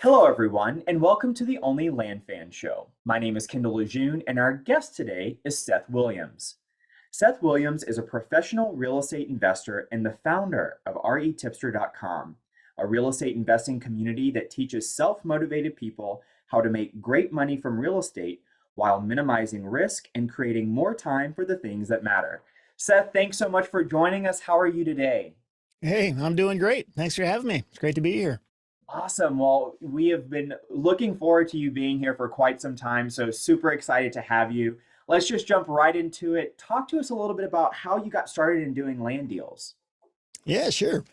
Hello, everyone, and welcome to the OnlyLandFans show. My name is Kendall Lejeune, and our guest today is Seth Williams. Seth Williams is a professional real estate investor and the founder of retipster.com, a real estate investing community that teaches self-motivated people how to make great money from real estate while minimizing risk and creating more time for the things that matter. Seth, thanks so much for joining us. How are you today? Hey, I'm doing great. Thanks for having me. It's great to be here. Awesome. Well, we have been looking forward to you being here for quite some time, so super excited to have you. Let's just jump right into it. Talk to us a little bit about how you got started in doing land deals. Yeah, sure.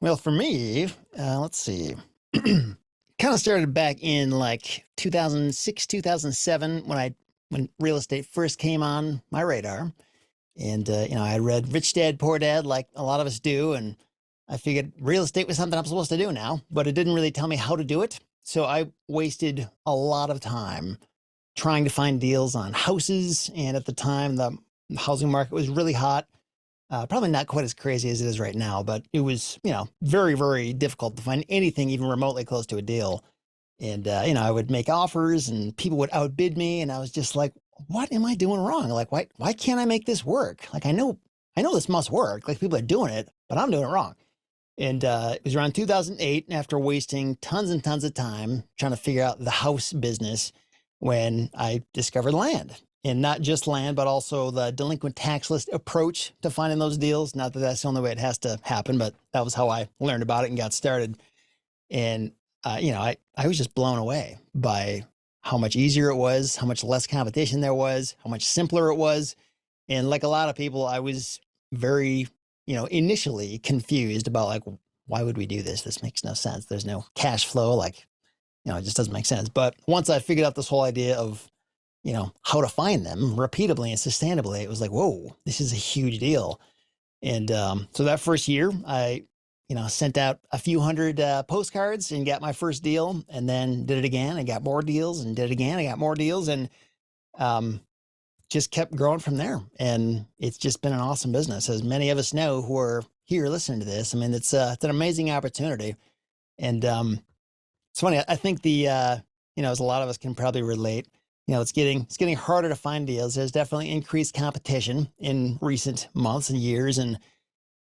Well, for me, let's see. Kind of started back in like 2006, 2007 when real estate first came on my radar. And I read Rich Dad Poor Dad like a lot of us do, and I figured real estate was something I'm supposed to do now, but it didn't really tell me how to do it. So I wasted a lot of time trying to find deals on houses. And at the time, the housing market was really hot. Probably not quite as crazy as it is right now, but it was, very, very difficult to find anything even remotely close to a deal. And, I would make offers and people would outbid me. And I was just like, what am I doing wrong? Like, why can't I make this work? Like, I know this must work. Like people are doing it, but I'm doing it wrong. And it was around 2008, after wasting tons and tons of time trying to figure out the house business, when I discovered land. And not just land, but also the delinquent tax list approach to finding those deals. Not that that's the only way it has to happen, but that was how I learned about it and got started. And, I was just blown away by how much easier it was, how much less competition there was, how much simpler it was. And like a lot of people, I was very, initially confused about like, why would we do this? This makes no sense. There's no cash flow. Like, it just doesn't make sense. But once I figured out this whole idea of, how to find them repeatably and sustainably, it was like, whoa, this is a huge deal. And so that first year, I, sent out a few hundred postcards and got my first deal, and then did it again and got more deals, and did it again. I got more deals, and um, just kept growing from there. And it's just been an awesome business, as many of us know who are here listening to this. I mean, it's an amazing opportunity. And it's funny. I think as a lot of us can probably relate, it's getting harder to find deals. There's definitely increased competition in recent months and years. And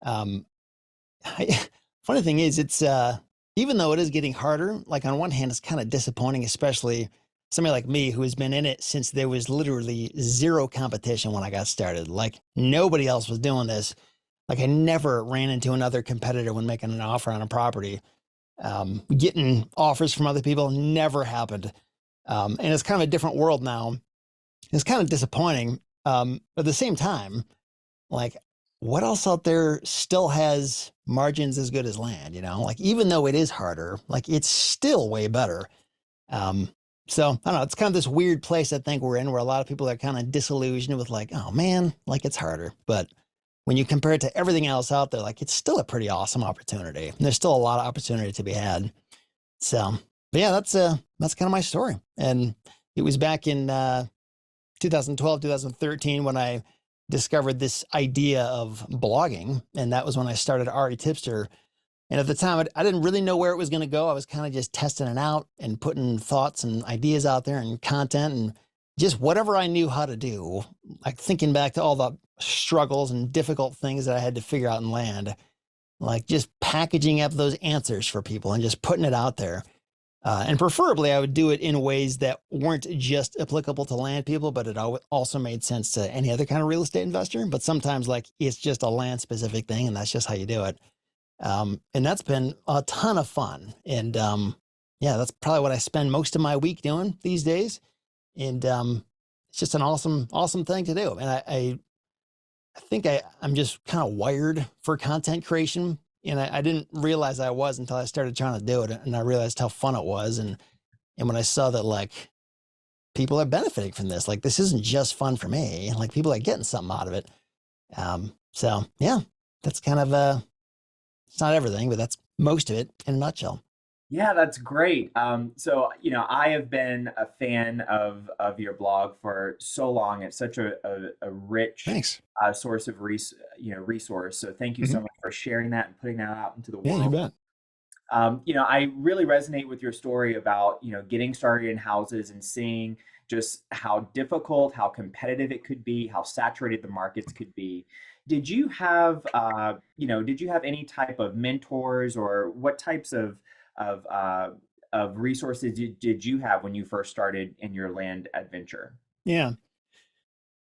um, funny thing is, it's even though it is getting harder, like on one hand, it's kind of disappointing, especially somebody like me who has been in it since there was literally zero competition when I got started. Like nobody else was doing this. Like I never ran into another competitor when making an offer on a property. Getting offers from other people never happened. And it's kind of a different world now. It's kind of disappointing. But at the same time, like what else out there still has margins as good as land, like even though it is harder, like it's still way better. Um, so I don't know, it's kind of this weird place I think we're in, where a lot of people are kind of disillusioned with like, oh man, like it's harder. But when you compare it to everything else out there, like it's still a pretty awesome opportunity. And there's still a lot of opportunity to be had. So, but yeah, that's kind of my story. And it was back in 2012, 2013 when I discovered this idea of blogging. And that was when I started RE Tipster. And at the time, I didn't really know where it was going to go. I was kind of just testing it out and putting thoughts and ideas out there and content and just whatever I knew how to do. Like thinking back to all the struggles and difficult things that I had to figure out in land, like just packaging up those answers for people and just putting it out there. And preferably, I would do it in ways that weren't just applicable to land people, but it also made sense to any other kind of real estate investor. But sometimes, like, it's just a land specific thing, and that's just how you do it. And that's been a ton of fun. And yeah, that's probably what I spend most of my week doing these days. And it's just an awesome, awesome thing to do. And I think I'm just kind of wired for content creation. And I didn't realize I was until I started trying to do it. And I realized how fun it was. And when I saw that, like, people are benefiting from this, like, this isn't just fun for me, like people are getting something out of it. So yeah, that's kind of, it's not everything, but that's most of it in a nutshell. Yeah, that's great. I have been a fan of your blog for so long. It's such a rich Thanks. source of resource. So thank you Hmm. so much for sharing that and putting that out into the Yeah, you world. bet. I really resonate with your story about, getting started in houses and seeing just how difficult, how competitive it could be, how saturated the markets could be. Did you have any type of mentors, or what types of uh, of resources did you have when you first started in your land adventure? Yeah.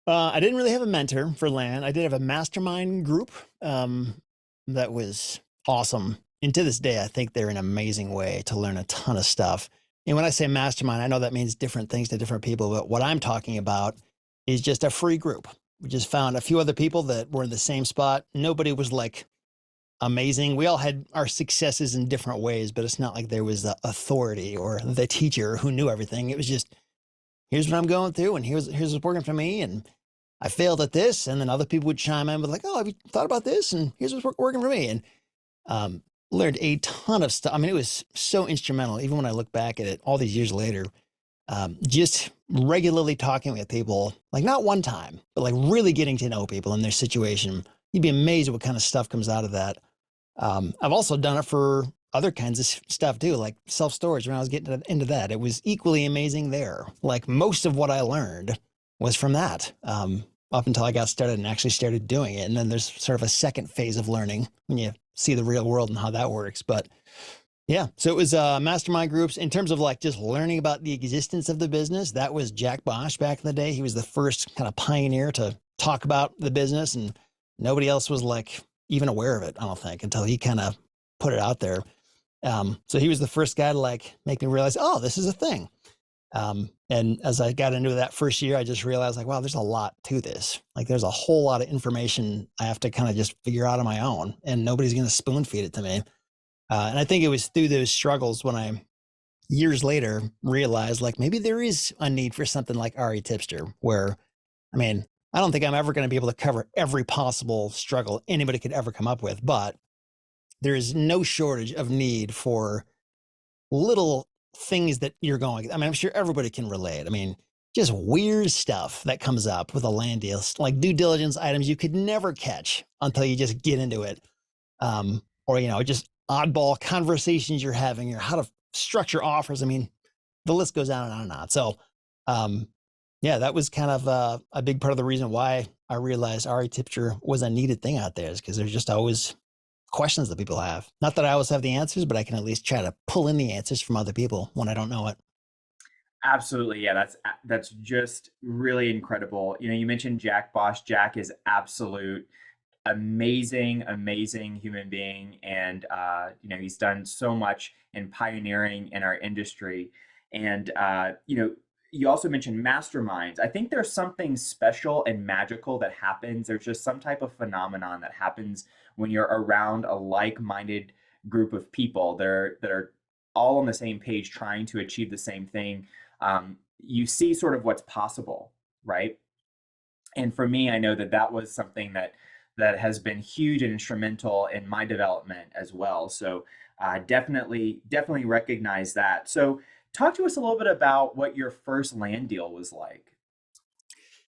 I didn't really have a mentor for land. I did have a mastermind group um, that was awesome. And to this day, I think they're an amazing way to learn a ton of stuff. And when I say mastermind, I know that means different things to different people. But what I'm talking about is just a free group. We just found a few other people that were in the same spot. Nobody was like amazing. We all had our successes in different ways, but it's not like there was the authority or the teacher who knew everything. It was just, here's what I'm going through, and here's what's working for me. And I failed at this, and then other people would chime in with like, "Oh, have you thought about this?" And here's what's working for me, and um, learned a ton of stuff. I mean, it was so instrumental. Even when I look back at it, all these years later, just regularly talking with people, like not one time, but like really getting to know people and their situation. You'd be amazed at what kind of stuff comes out of that. I've also done it for other kinds of stuff too, like self storage. When I was getting into that, it was equally amazing there. Like most of what I learned was from that, up until I got started and actually started doing it. And then there's sort of a second phase of learning when you see the real world and how that works. But yeah, so it was mastermind groups in terms of like just learning about the existence of the business. That was Jack Bosch back in the day. He was the first kind of pioneer to talk about the business, and nobody else was like even aware of it, I don't think, until he kind of put it out there. So he was the first guy to like make me realize, oh, this is a thing. And as I got into that first year, I just realized like, wow, there's a lot to this. Like there's a whole lot of information I have to kind of just figure out on my own, and nobody's going to spoon feed it to me. And I think it was through those struggles when I years later realized like maybe there is a need for something like RE Tipster, where, I mean, I don't think I'm ever going to be able to cover every possible struggle anybody could ever come up with, but there is no shortage of need for little things that you're going. I mean, I'm sure everybody can relate. I mean, just weird stuff that comes up with a land deal, like due diligence items you could never catch until you just get into it. Or, just oddball conversations you're having, or how to structure offers. I mean, the list goes on and on and on. So, yeah, that was kind of a big part of the reason why I realized RE Tipster was a needed thing out there, is because there's just always questions that people have. Not that I always have the answers, but I can at least try to pull in the answers from other people when I don't know it. Absolutely, yeah. That's just really incredible. You mentioned Jack Bosch. Jack is absolute amazing, amazing human being, and he's done so much in pioneering in our industry. And you also mentioned masterminds. I think there's something special and magical that happens. There's just some type of phenomenon that happens when you're around a like-minded group of people that are all on the same page trying to achieve the same thing. You see sort of what's possible, right? And for me, I know that was something that has been huge and instrumental in my development as well. So definitely recognize that. So talk to us a little bit about what your first land deal was like.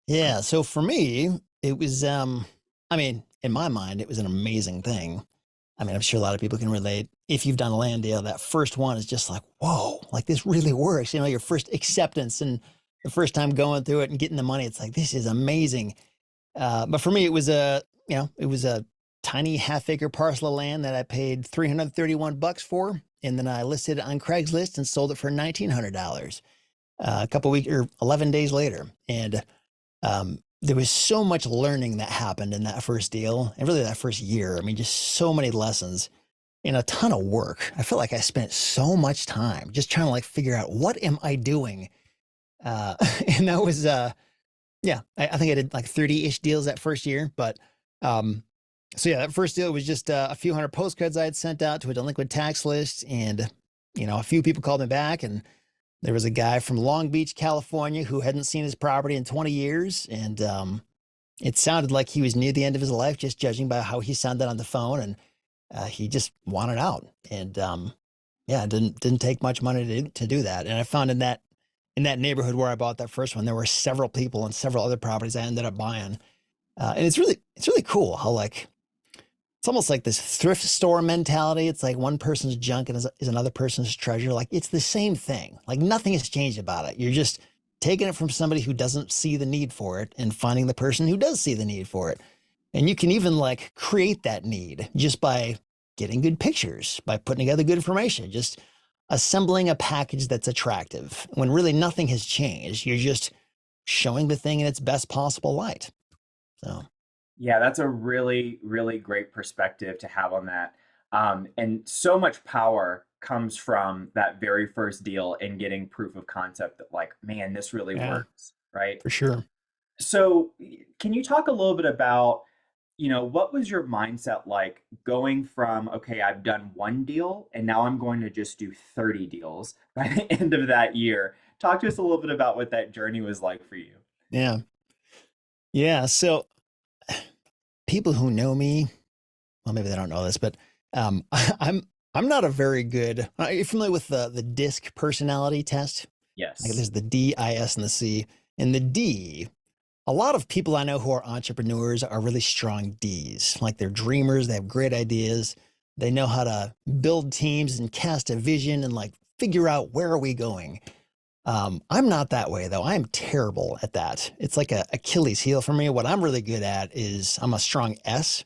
Yeah. So for me, it was, I mean, in my mind, it was an amazing thing. I mean, I'm sure a lot of people can relate. If you've done a land deal, that first one is just like, whoa, like this really works. Your first acceptance and the first time going through it and getting the money, it's like, this is amazing. But for me, it was a tiny half-acre parcel of land that I paid 331 bucks for, and then I listed it on Craigslist and sold it for $1,900 a couple weeks or 11 days later. And there was so much learning that happened in that first deal, and really that first year. I mean, just so many lessons and a ton of work. I feel like I spent so much time just trying to like figure out what am I doing. And that was yeah, I think I did like 30-ish deals that first year. But um, so yeah, that first deal was just a few hundred postcards I had sent out to a delinquent tax list. And, a few people called me back, and there was a guy from Long Beach, California, who hadn't seen his property in 20 years. And it sounded like he was near the end of his life, just judging by how he sounded on the phone. And he just wanted out. And yeah, it didn't take much money to do that. And I found in that neighborhood where I bought that first one, there were several people and several other properties I ended up buying. And it's really cool how like it's almost like this thrift store mentality. It's like one person's junk is another person's treasure. Like it's the same thing. Like nothing has changed about it. You're just taking it from somebody who doesn't see the need for it and finding the person who does see the need for it. And you can even like create that need just by getting good pictures, by putting together good information, just assembling a package that's attractive when really nothing has changed. You're just showing the thing in its best possible light. So, Yeah, that's a really, really great perspective to have on that. And so much power comes from that very first deal and getting proof of concept that, like, man, this really yeah, works, right? for sure. So, can you talk a little bit about, what was your mindset like going from, okay, I've done one deal and now I'm going to just do 30 deals by the end of that year? Talk to us a little bit about what that journey was like for you. Yeah. Yeah. So people who know me, well, maybe they don't know this, but I'm not a very good. Are you familiar with the DISC personality test? Like Yes. there's the D, I, S, and the C. And the D, a lot of people I know who are entrepreneurs are really strong Ds. Like they're dreamers, they have great ideas, they know how to build teams and cast a vision and like figure out where are we going. I'm not that way though. I'm terrible at that. It's like a Achilles heel for me. What I'm really good at is I'm a strong S.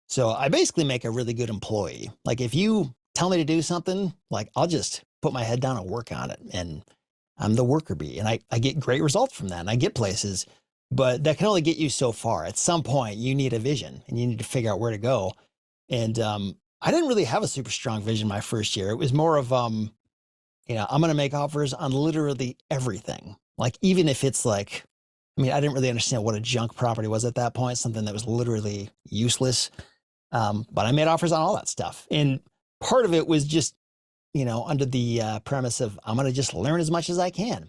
So I basically make a really good employee. Like if you tell me to do something, like I'll just put my head down and work on it. And I'm the worker bee. And I get great results from that. And I get places, but that can only get you so far. At some point, you need a vision and you need to figure out where to go. And I didn't really have a super strong vision my first year. It was more of I'm going to make offers on literally everything. Like, even if it's like, I mean, I didn't really understand what a junk property was at that point, something that was literally useless. But I made offers on all that stuff. And part of it was just, under the premise of I'm going to just learn as much as I can.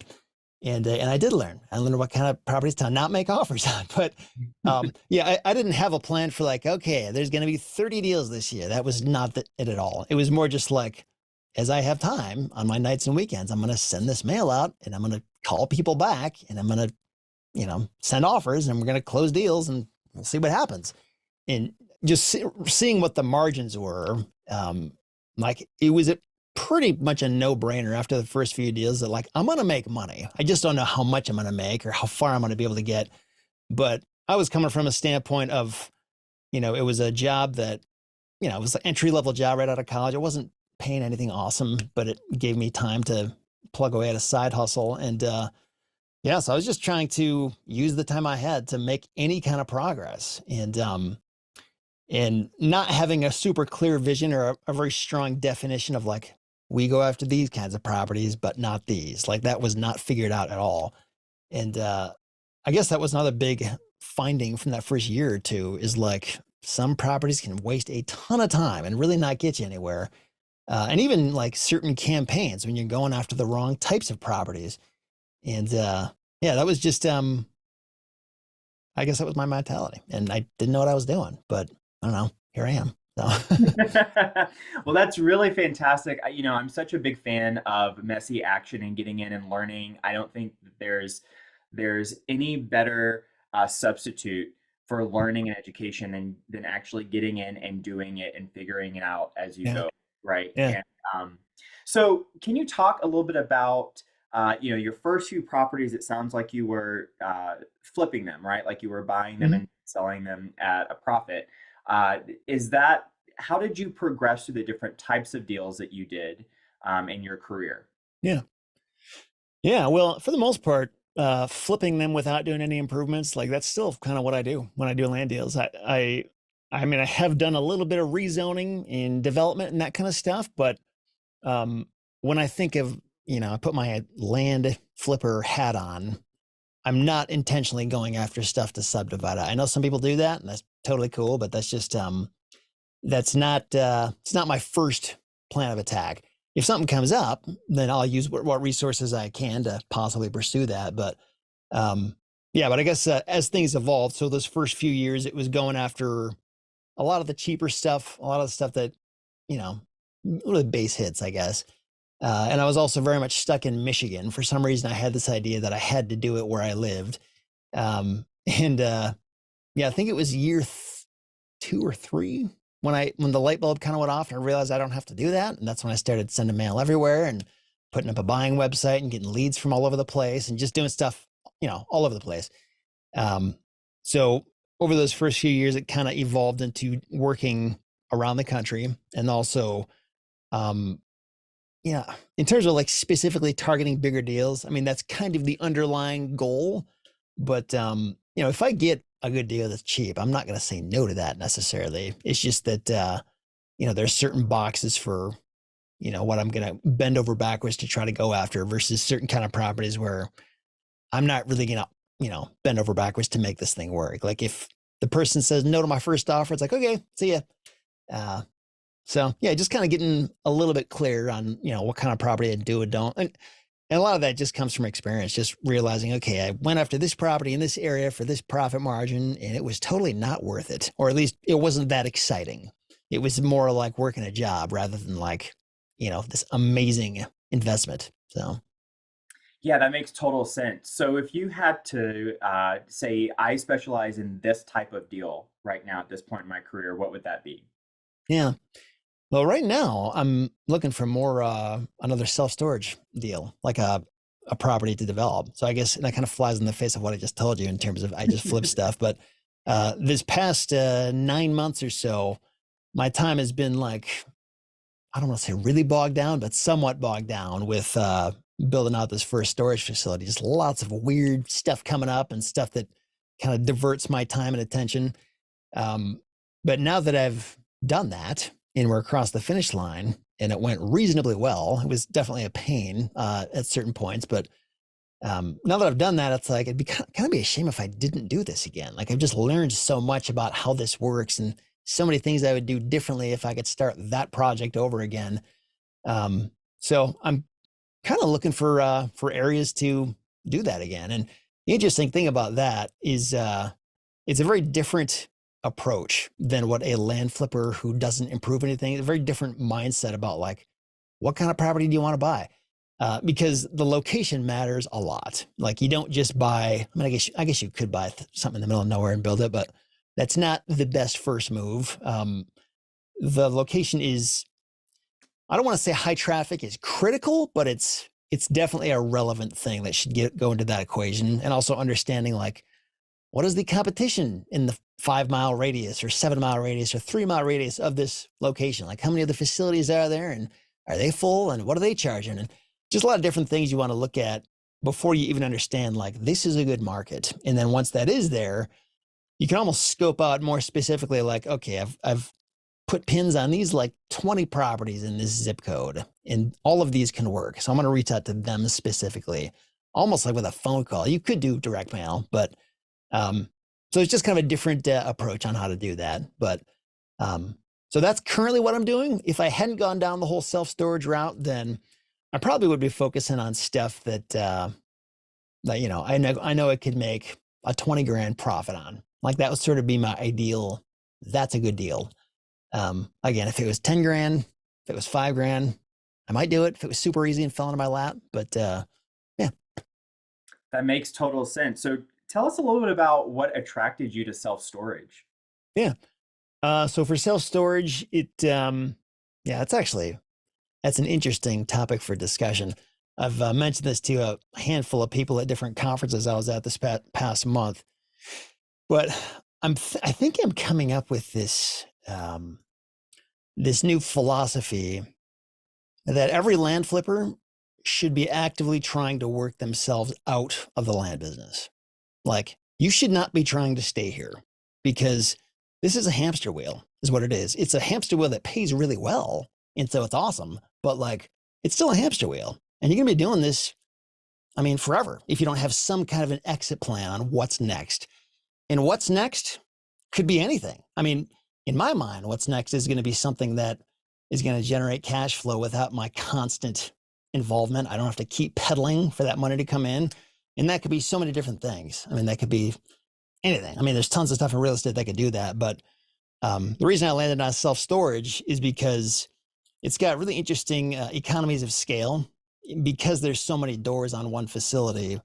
And I did learn. I learned what kind of properties to not make offers on. But yeah, I didn't have a plan for like, okay, there's going to be 30 deals this year. That was not it at all. It was more just like, as I have time on my nights and weekends, I'm going to send this mail out and I'm going to call people back and I'm going to, send offers and we're going to close deals and we'll see what happens. And just seeing what the margins were, like it was pretty much a no-brainer after the first few deals that like, I'm going to make money. I just don't know how much I'm going to make or how far I'm going to be able to get. But I was coming from a standpoint of, it was a job that, it was an entry-level job right out of college. It wasn't paying anything awesome, but it gave me time to plug away at a side hustle. And yeah, so I was just trying to use the time I had to make any kind of progress. And not having a super clear vision or a very strong definition of like, we go after these kinds of properties, but not these. Like that was not figured out at all. And I guess that was another big finding from that first year or two is like some properties can waste a ton of time and really not get you anywhere. And even like certain campaigns when you're going after the wrong types of properties. And yeah, that was just, I guess that was my mentality. And I didn't know what I was doing, but I don't know, here I am. So. Well, that's really fantastic. I'm such a big fan of messy action and getting in and learning. I don't think that there's any better substitute for learning and education than actually getting in and doing it and figuring it out as you Yeah. go, right? Yeah. And so, can you talk a little bit about your first few properties? It sounds like you were flipping them, right? Like you were buying them Mhm. and selling them at a profit. Is that how did you progress through the different types of deals that you did in your career? Yeah. Yeah. Well, for the most part, flipping them without doing any improvements, like that's still kind of what I do when I do land deals. I mean, I have done a little bit of rezoning and development and that kind of stuff, but um, when I think of, I put my land flipper hat on, I'm not intentionally going after stuff to subdivide it. I know some people do that, and that's totally cool, but that's just that's not it's not my first plan of attack. If something comes up, then I'll use what resources I can to possibly pursue that. But um, yeah, but I guess as things evolved, so those first few years, it was going after a lot of the cheaper stuff, a lot of the stuff that you know, really base hits, I guess. And I was also very much stuck in Michigan. For some reason, I had this idea that I had to do it where I lived. And yeah, I think it was year 2 or 3. when the light bulb kind of went off and I realized I don't have to do that. And that's when I started sending mail everywhere and putting up a buying website and getting leads from all over the place and just doing stuff, all over the place. So over those first few years, it kind of evolved into working around the country and also, in terms of like specifically targeting bigger deals. I mean, that's kind of the underlying goal, but, if I get a good deal that's cheap, I'm not going to say no to that necessarily. It's just that, there's certain boxes for, what I'm going to bend over backwards to try to go after versus certain kind of properties where I'm not really going to, bend over backwards to make this thing work. Like if the person says no to my first offer, it's like, okay, see ya. So yeah, just kind of getting a little bit clear on, what kind of property I do and don't. And a lot of that just comes from experience, just realizing, okay, I went after this property in this area for this profit margin and it was totally not worth it. Or at least it wasn't that exciting. It was more like working a job rather than like, this amazing investment. So. Yeah, that makes total sense. So if you had to say, I specialize in this type of deal right now at this point in my career, what would that be? Yeah. Well, right now I'm looking for more another self-storage deal, like a property to develop. So I guess that kind of flies in the face of what I just told you in terms of I just flip stuff. But this past 9 months or so, my time has been like, I don't want to say really bogged down, but somewhat bogged down with building out this first storage facility. Just lots of weird stuff coming up and stuff that kind of diverts my time and attention. But now that I've done that and we're across the finish line and it went reasonably well, it was definitely a pain at certain points. But now that I've done that, it's like, it'd be kind of be a shame if I didn't do this again. Like I've just learned so much about how this works and so many things I would do differently if I could start that project over again. So I'm kind of looking for areas to do that again. And the interesting thing about that is it's a very different approach than what a land flipper who doesn't improve anything. A very different mindset about like, what kind of property do you want to buy? Because the location matters a lot. Like you don't just buy, I mean, I guess you could buy something in the middle of nowhere and build it, but that's not the best first move. The location is, I don't want to say high traffic is critical, but it's definitely a relevant thing that should go into that equation. And also understanding like, what is the competition in the 5-mile radius or 7-mile radius or 3-mile radius of this location? Like how many other facilities are there and are they full and what are they charging? And just a lot of different things you want to look at before you even understand like this is a good market. And then once that is there, you can almost scope out more specifically like, okay, I've put pins on these like 20 properties in this zip code and all of these can work. So I'm going to reach out to them specifically, almost like with a phone call. You could do direct mail, but so it's just kind of a different approach on how to do that. But so that's currently what I'm doing. If I hadn't gone down the whole self-storage route, then I probably would be focusing on stuff that, I know it could make a 20 grand profit on. Like that would sort of be my ideal. That's a good deal. Again, if it was 10 grand, if it was 5 grand, I might do it if it was super easy and fell into my lap. But yeah. That makes total sense. So tell us a little bit about what attracted you to self-storage. Yeah. So for self-storage, that's an interesting topic for discussion. I've mentioned this to a handful of people at different conferences I was at this past month, but I think I'm coming up with this new philosophy that every land flipper should be actively trying to work themselves out of the land business. Like you should not be trying to stay here because this is a hamster wheel is what it is. It's a hamster wheel that pays really well. And so it's awesome, but like, it's still a hamster wheel and you're going to be doing this, I mean, forever if you don't have some kind of an exit plan on what's next. And what's next could be anything. I mean, in my mind, what's next is going to be something that is going to generate cash flow without my constant involvement. I don't have to keep peddling for that money to come in. And that could be so many different things. I mean, that could be anything. I mean, there's tons of stuff in real estate that could do that. But the reason I landed on self-storage is because it's got really interesting economies of scale. Because there's so many doors on one facility,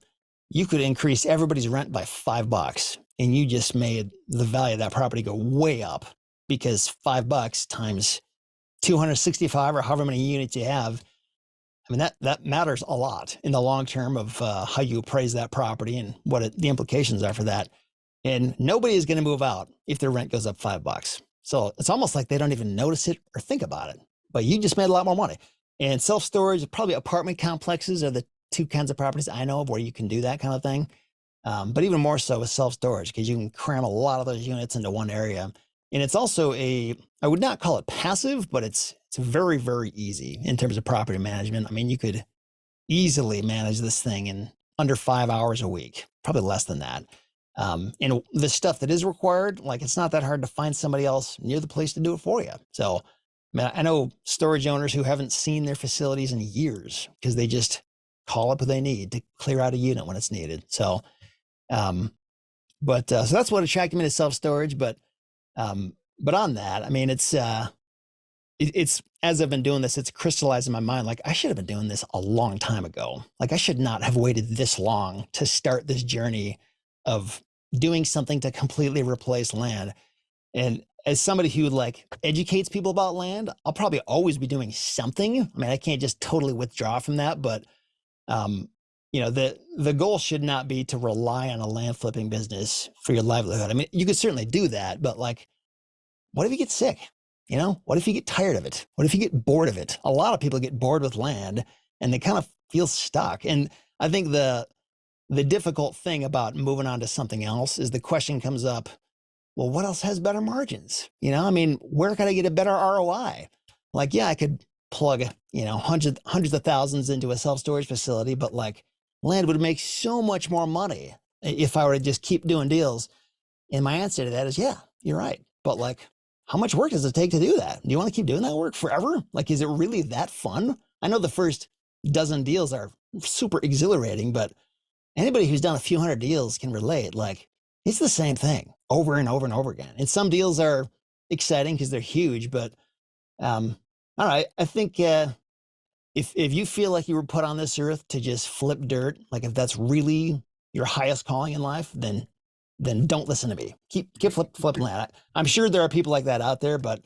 you could increase everybody's rent by $5 and you just made the value of that property go way up. because $5 times 265 or however many units you have, I mean, that matters a lot in the long term of how you appraise that property and what the implications are for that. And nobody is going to move out if their rent goes up $5. So it's almost like they don't even notice it or think about it. But you just made a lot more money. And self-storage, probably apartment complexes are the two kinds of properties I know of where you can do that kind of thing. But even more so with self-storage, because you can cram a lot of those units into one area. And it's also I would not call it passive, but it's very, very easy in terms of property management. I mean, you could easily manage this thing in under 5 hours a week, probably less than that. And the stuff that is required, like it's not that hard to find somebody else near the place to do it for you. So, I mean, I know storage owners who haven't seen their facilities in years because they just call up what they need to clear out a unit when it's needed. So, so that's what attracted me to self-storage. But on that, I mean, it's as I've been doing this, it's crystallized in my mind. Like I should have been doing this a long time ago. Like I should not have waited this long to start this journey of doing something to completely replace land. And as somebody who like educates people about land, I'll probably always be doing something. I mean, I can't just totally withdraw from that, but the goal should not be to rely on a land flipping business for your livelihood. I mean, you could certainly do that, but like, what if you get sick? What if you get tired of it? What if you get bored of it? A lot of people get bored with land and they kind of feel stuck. And I think the difficult thing about moving on to something else is the question comes up, well, what else has better margins? I mean, where can I get a better ROI? Like, yeah, I could plug, hundreds of thousands into a self-storage facility, but like land would make so much more money if I were to just keep doing deals. And my answer to that is, yeah, you're right. But like, how much work does it take to do that? Do you want to keep doing that work forever? Like, is it really that fun? I know the first dozen deals are super exhilarating, but anybody who's done a few hundred deals can relate. Like, it's the same thing over and over and over again. And some deals are exciting because they're huge, but I don't know. I think if you feel like you were put on this earth to just flip dirt, like if that's really your highest calling in life, then don't listen to me. Keep flipping that. I'm sure there are people like that out there, but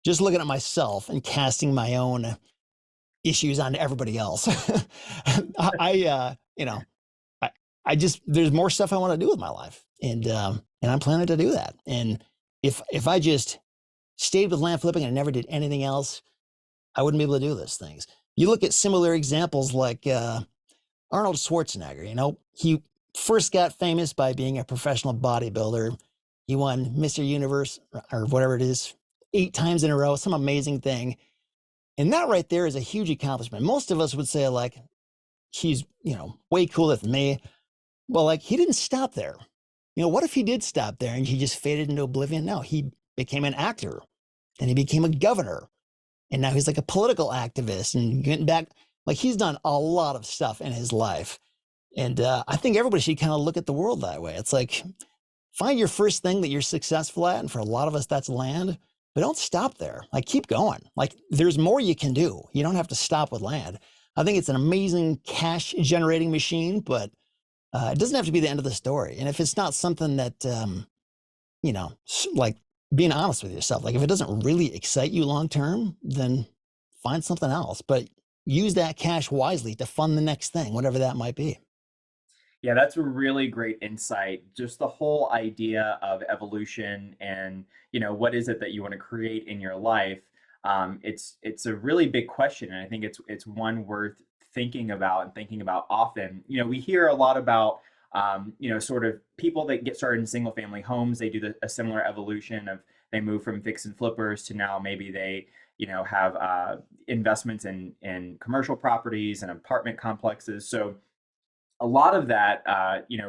just looking at myself and casting my own issues onto everybody else. I just, there's more stuff I want to do with my life. And I'm planning to do that. And if I just stayed with land flipping and never did anything else, I wouldn't be able to do those things. You look at similar examples like Arnold Schwarzenegger, he first got famous by being a professional bodybuilder. He won Mr. Universe or whatever it is 8 times in a row, some amazing thing. And that right there is a huge accomplishment. Most of us would say like, he's, way cooler than me. Well, like he didn't stop there. What if he did stop there and he just faded into oblivion? No, he became an actor and he became a governor. And now he's like a political activist and getting back, like he's done a lot of stuff in his life. And I think everybody should kind of look at the world that way. It's like, find your first thing that you're successful at. And for a lot of us, that's land, but don't stop there. Like keep going. Like there's more you can do. You don't have to stop with land. I think it's an amazing cash generating machine, but it doesn't have to be the end of the story. And if it's not something that, like being honest with yourself, like if it doesn't really excite you long term, then find something else. But use that cash wisely to fund the next thing, whatever that might be. Yeah, that's a really great insight. Just the whole idea of evolution and, what is it that you want to create in your life? It's a really big question, and I think it's one worth thinking about and thinking about often. We hear a lot about sort of people that get started in single family homes. They do a similar evolution of they move from fix and flippers to now maybe they have investments in commercial properties and apartment complexes. So a lot of that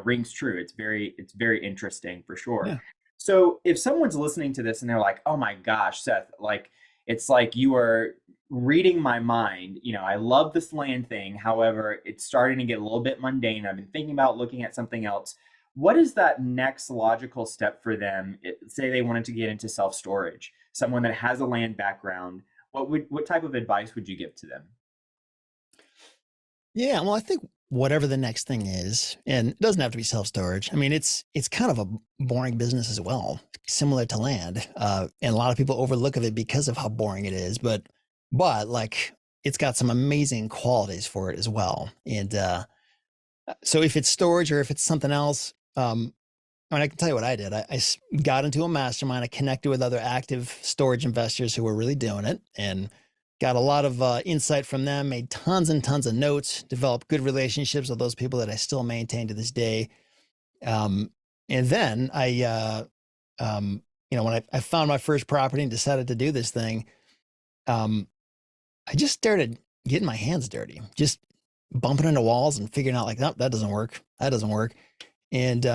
rings true. It's very interesting for sure. Yeah. So if someone's listening to this and they're like, oh my gosh, Seth, like it's like you are reading my mind. I love this land thing. However, it's starting to get a little bit mundane. I've been thinking about looking at something else. What is that next logical step for them? Say they wanted to get into self-storage, someone that has a land background. What type of advice would you give to them? Yeah, well, I think whatever the next thing is, and it doesn't have to be self-storage. I mean, it's kind of a boring business as well similar to land. And a lot of people overlook of it because of how boring it is, but like it's got some amazing qualities for it as well. And so if it's storage or if it's something else, I mean, I can tell you what I did. Got into a mastermind. I connected with other active storage investors who were really doing it and got a lot of insight from them, made tons and tons of notes, developed good relationships with those people that I still maintain to this day. And then when I found my first property and decided to do this thing, I just started getting my hands dirty, just bumping into walls and figuring out like, no, that doesn't work. That doesn't work. And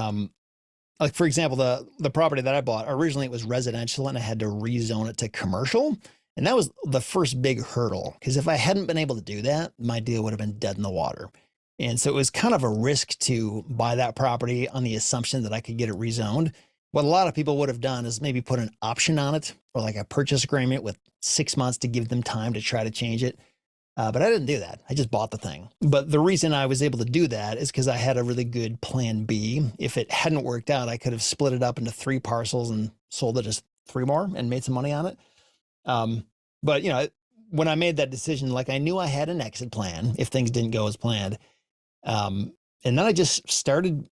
like, for example, the property that I bought, originally it was residential and I had to rezone it to commercial. And that was the first big hurdle, because if I hadn't been able to do that, my deal would have been dead in the water. And so it was kind of a risk to buy that property on the assumption that I could get it rezoned. What a lot of people would have done is maybe put an option on it or like a purchase agreement with 6 months to give them time to try to change it. But I didn't do that. I just bought the thing. But the reason I was able to do that is because I had a really good plan B. If it hadn't worked out, I could have split it up into 3 parcels and sold it as 3 more and made some money on it. But when I made that decision, like I knew I had an exit plan if things didn't go as planned. And then I just started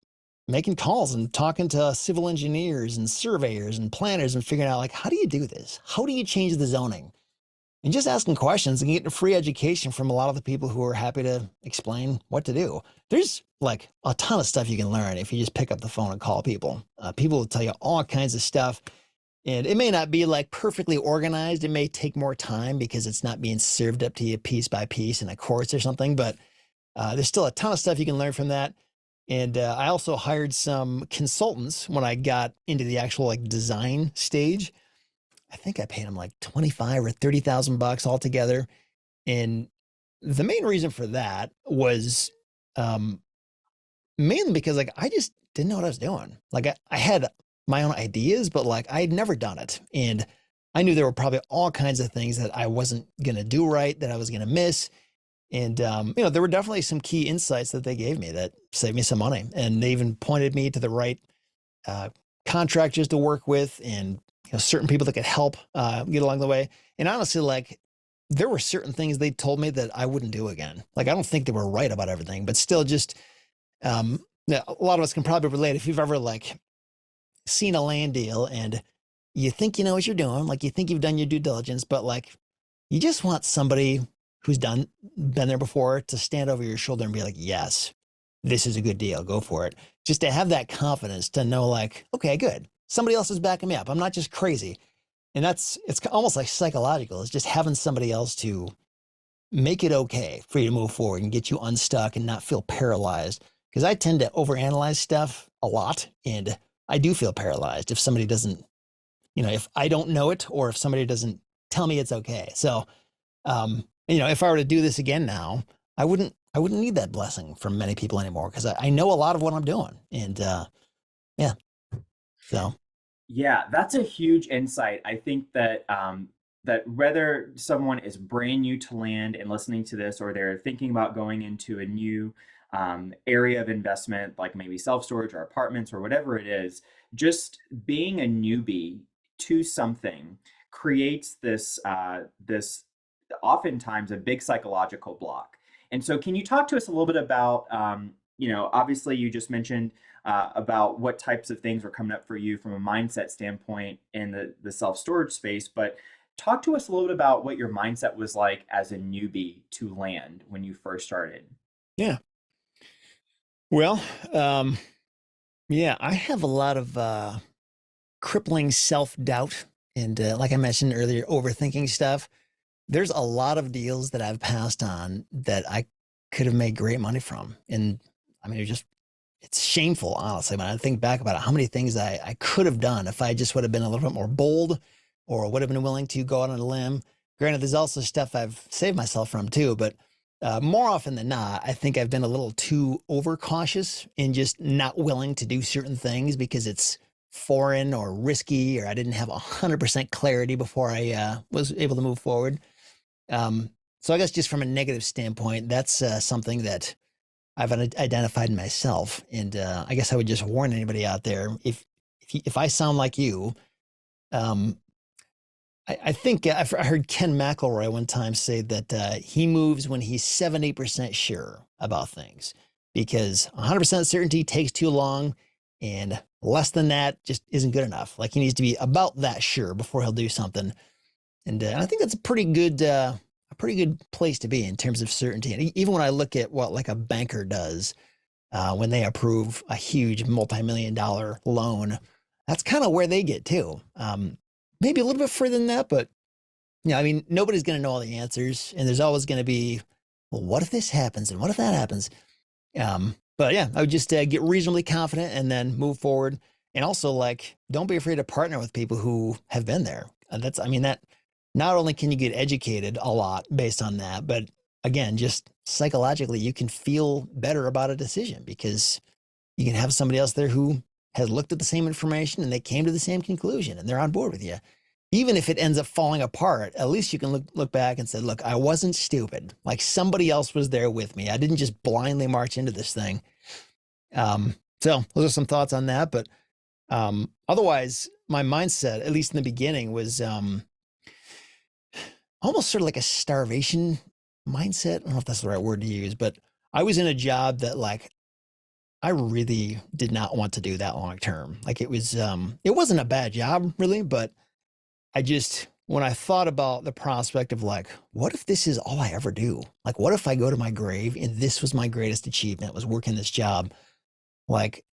making calls and talking to civil engineers and surveyors and planners and figuring out like, how do you do this? How do you change the zoning? And just asking questions and getting a free education from a lot of the people who are happy to explain what to do. There's like a ton of stuff you can learn if you just pick up the phone and call people. People will tell you all kinds of stuff. And it may not be like perfectly organized. It may take more time because it's not being served up to you piece by piece in a course or something. But there's still a ton of stuff you can learn from that. And I also hired some consultants when I got into the actual like design stage. I think I paid them like 25 or 30,000 bucks altogether. And the main reason for that was mainly because like I just didn't know what I was doing. Like I had my own ideas, but like I had never done it. And I knew there were probably all kinds of things that I wasn't going to do right, that I was going to miss. And, there were definitely some key insights that they gave me that saved me some money. And they even pointed me to the right contractors to work with and certain people that could help get along the way. And honestly, like there were certain things they told me that I wouldn't do again. Like, I don't think they were right about everything, but still just, a lot of us can probably relate. If you've ever like seen a land deal and you think you know what you're doing, like you think you've done your due diligence, but like you just want somebody who's been there before to stand over your shoulder and be like, yes, this is a good deal. Go for it. Just to have that confidence to know like, okay, good. Somebody else is backing me up. I'm not just crazy. And it's almost like psychological. It's just having somebody else to make it okay for you to move forward and get you unstuck and not feel paralyzed. Because I tend to overanalyze stuff a lot, and I do feel paralyzed if somebody doesn't, if I don't know it or if somebody doesn't tell me it's okay. So, if I were to do this again now, I wouldn't need that blessing from many people anymore because I know a lot of what I'm doing. And yeah. So. Yeah, that's a huge insight. I think that that whether someone is brand new to land and listening to this, or they're thinking about going into a new area of investment, like maybe self-storage or apartments or whatever it is, just being a newbie to something creates this oftentimes a big psychological block. And so, can you talk to us a little bit about, obviously you just mentioned about what types of things were coming up for you from a mindset standpoint in the self-storage space, but talk to us a little bit about what your mindset was like as a newbie to land when you first started. Yeah. Well, yeah, I have a lot of crippling self-doubt and, like I mentioned earlier, overthinking stuff. There's a lot of deals that I've passed on that I could have made great money from. And I mean, it's shameful, honestly, when I think back about it, how many things I could have done if I just would have been a little bit more bold or would have been willing to go out on a limb. Granted, there's also stuff I've saved myself from too, but more often than not, I think I've been a little too overcautious and just not willing to do certain things because it's foreign or risky, or I didn't have 100% clarity before I was able to move forward. So I guess just from a negative standpoint, that's something that I've identified in myself. And I guess I would just warn anybody out there, if if I sound like you, um, I think I heard Ken McElroy one time say that he moves when he's 70% sure about things because 100% certainty takes too long and less than that just isn't good enough. Like he needs to be about that sure before he'll do something. And I think that's a pretty good place to be in terms of certainty. And even when I look at what like a banker does when they approve a huge multi-million-dollar loan, that's kind of where they get too. Maybe a little bit further than that, but yeah, I mean, nobody's going to know all the answers, and there's always going to be, well, what if this happens, and what if that happens? But yeah, I would just get reasonably confident and then move forward, and also like, don't be afraid to partner with people who have been there. I mean, that not only can you get educated a lot based on that, but again, just psychologically, you can feel better about a decision because you can have somebody else there who has looked at the same information and they came to the same conclusion and they're on board with you. Even if it ends up falling apart, at least you can look back and say, look, I wasn't stupid. Like somebody else was there with me. I didn't just blindly march into this thing. So those are some thoughts on that. But otherwise, my mindset, at least in the beginning, was almost sort of like a starvation mindset. I don't know if that's the right word to use, but I was in a job that like I really did not want to do that long term. Like it wasn't a bad job really, but when I thought about the prospect of like, what if this is all I ever do? Like, what if I go to my grave and this was my greatest achievement was working this job? Like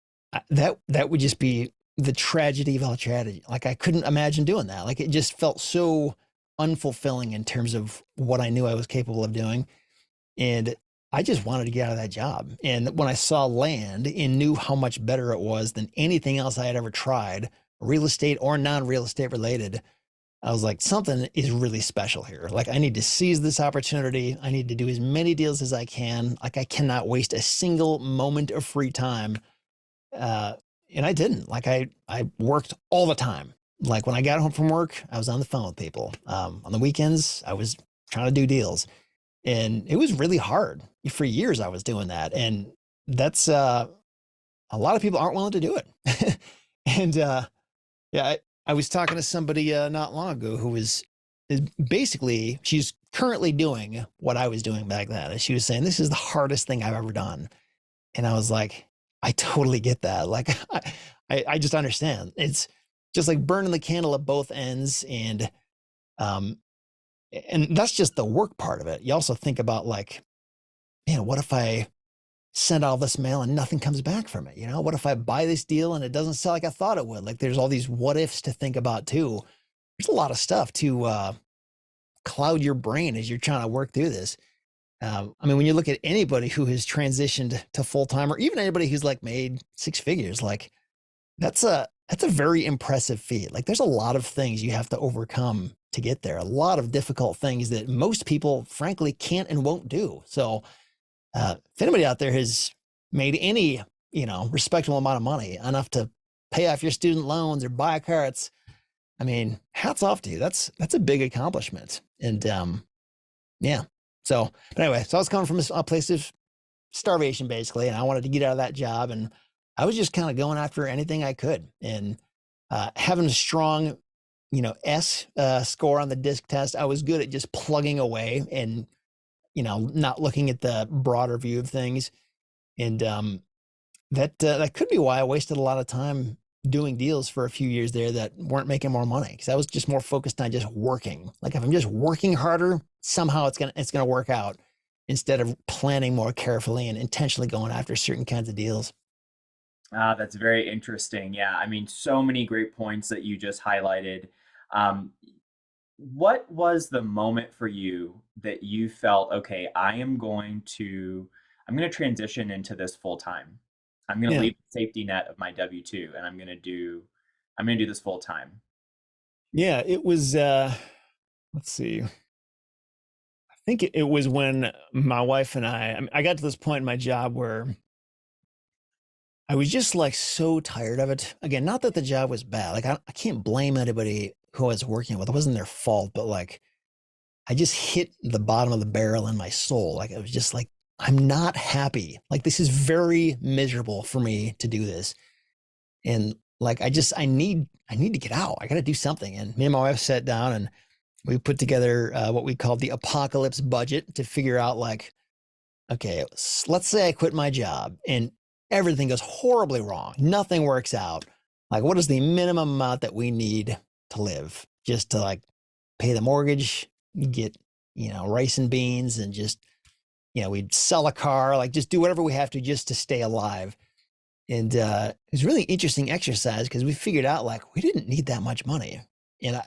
that would just be the tragedy of all tragedy. Like I couldn't imagine doing that. Like it just felt so unfulfilling in terms of what I knew I was capable of doing. And I just wanted to get out of that job. And when I saw land and knew how much better it was than anything else I had ever tried, real estate or non-real estate related, I was like, something is really special here. Like I need to seize this opportunity. I need to do as many deals as I can. Like I cannot waste a single moment of free time. And I didn't. Like I worked all the time. Like when I got home from work, I was on the phone with people. On the weekends, I was trying to do deals. And it was really hard. For years, I was doing that. And that's a lot of people aren't willing to do it. And yeah, I was talking to somebody not long ago who is basically, she's currently doing what I was doing back then. And she was saying, this is the hardest thing I've ever done. And I was like, I totally get that. Like, I just understand. It's just like burning the candle at both ends. And that's just the work part of it. You also think about like, man, what if I send all this mail and nothing comes back from it? You know, what if I buy this deal and it doesn't sell like I thought it would? Like there's all these what ifs to think about too. There's a lot of stuff to cloud your brain as you're trying to work through this. I mean, when you look at anybody who has transitioned to full-time or even anybody who's like made six figures, like that's a very impressive feat. Like there's a lot of things you have to overcome to get there. A lot of difficult things that most people frankly can't and won't do. So if anybody out there has made any, respectable amount of money, enough to pay off your student loans or buy a car, I mean, hats off to you. That's a big accomplishment. And yeah. So, but anyway, so I was coming from a place of starvation basically, and I wanted to get out of that job. And I was just kind of going after anything I could and having a strong, S score on the disc test. I was good at just plugging away and, not looking at the broader view of things. And that could be why I wasted a lot of time doing deals for a few years there that weren't making more money, because I was just more focused on just working. Like if I'm just working harder, somehow it's gonna work out, instead of planning more carefully and intentionally going after certain kinds of deals. That's very interesting. Yeah, I mean, so many great points that you just highlighted. What was the moment for you that you felt, okay, I'm going to transition into this full time. I'm going to Yeah. leave the safety net of my W-2 and I'm going to do this full time. Yeah, it was let's see. I think it was when my wife and I got to this point in my job where I was just like so tired of it. Again, not that the job was bad. Like I can't blame anybody who I was working with. It wasn't their fault, but like I just hit the bottom of the barrel in my soul. Like I was just like, I'm not happy. Like this is very miserable for me to do this. And like I need to get out. I got to do something. And me and my wife sat down and we put together what we called the apocalypse budget to figure out like, okay, let's say I quit my job and everything goes horribly wrong. Nothing works out. Like, what is the minimum amount that we need to live just to like pay the mortgage, get, rice and beans, and just, we'd sell a car, like just do whatever we have to just to stay alive. And it was really interesting exercise because we figured out like we didn't need that much money. And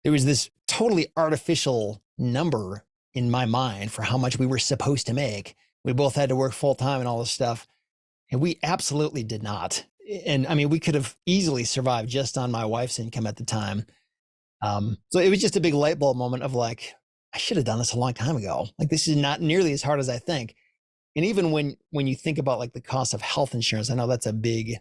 there was this totally artificial number in my mind for how much we were supposed to make. We both had to work full time and all this stuff. And we absolutely did not. And I mean, we could have easily survived just on my wife's income at the time. So it was just a big light bulb moment of like, I should have done this a long time ago. Like, this is not nearly as hard as I think. And even when you think about like the cost of health insurance, I know that's a big,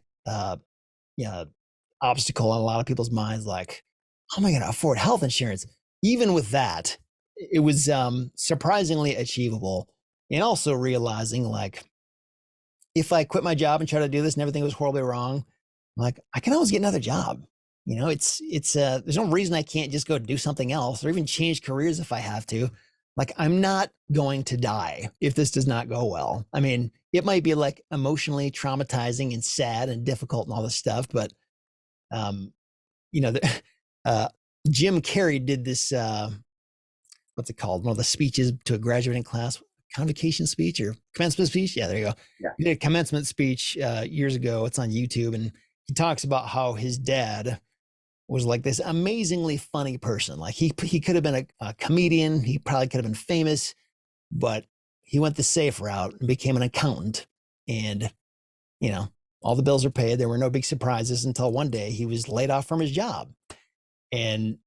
obstacle on a lot of people's minds. Like, how am I going to afford health insurance? Even with that, it was surprisingly achievable. And also realizing like, if I quit my job and try to do this and everything was horribly wrong, like I can always get another job. It's there's no reason I can't just go do something else or even change careers if I have to. Like, I'm not going to die if this does not go well. I mean, it might be like emotionally traumatizing and sad and difficult and all this stuff, but the, Jim Carrey did this, what's it called? One of the speeches to a graduating class, convocation speech or commencement speech. Yeah, there you go. Yeah. He did a commencement speech years ago. It's on YouTube. And he talks about how his dad was like this amazingly funny person. Like he could have been a comedian. He probably could have been famous, but he went the safe route and became an accountant. And, all the bills are paid. There were no big surprises until one day he was laid off from his job. And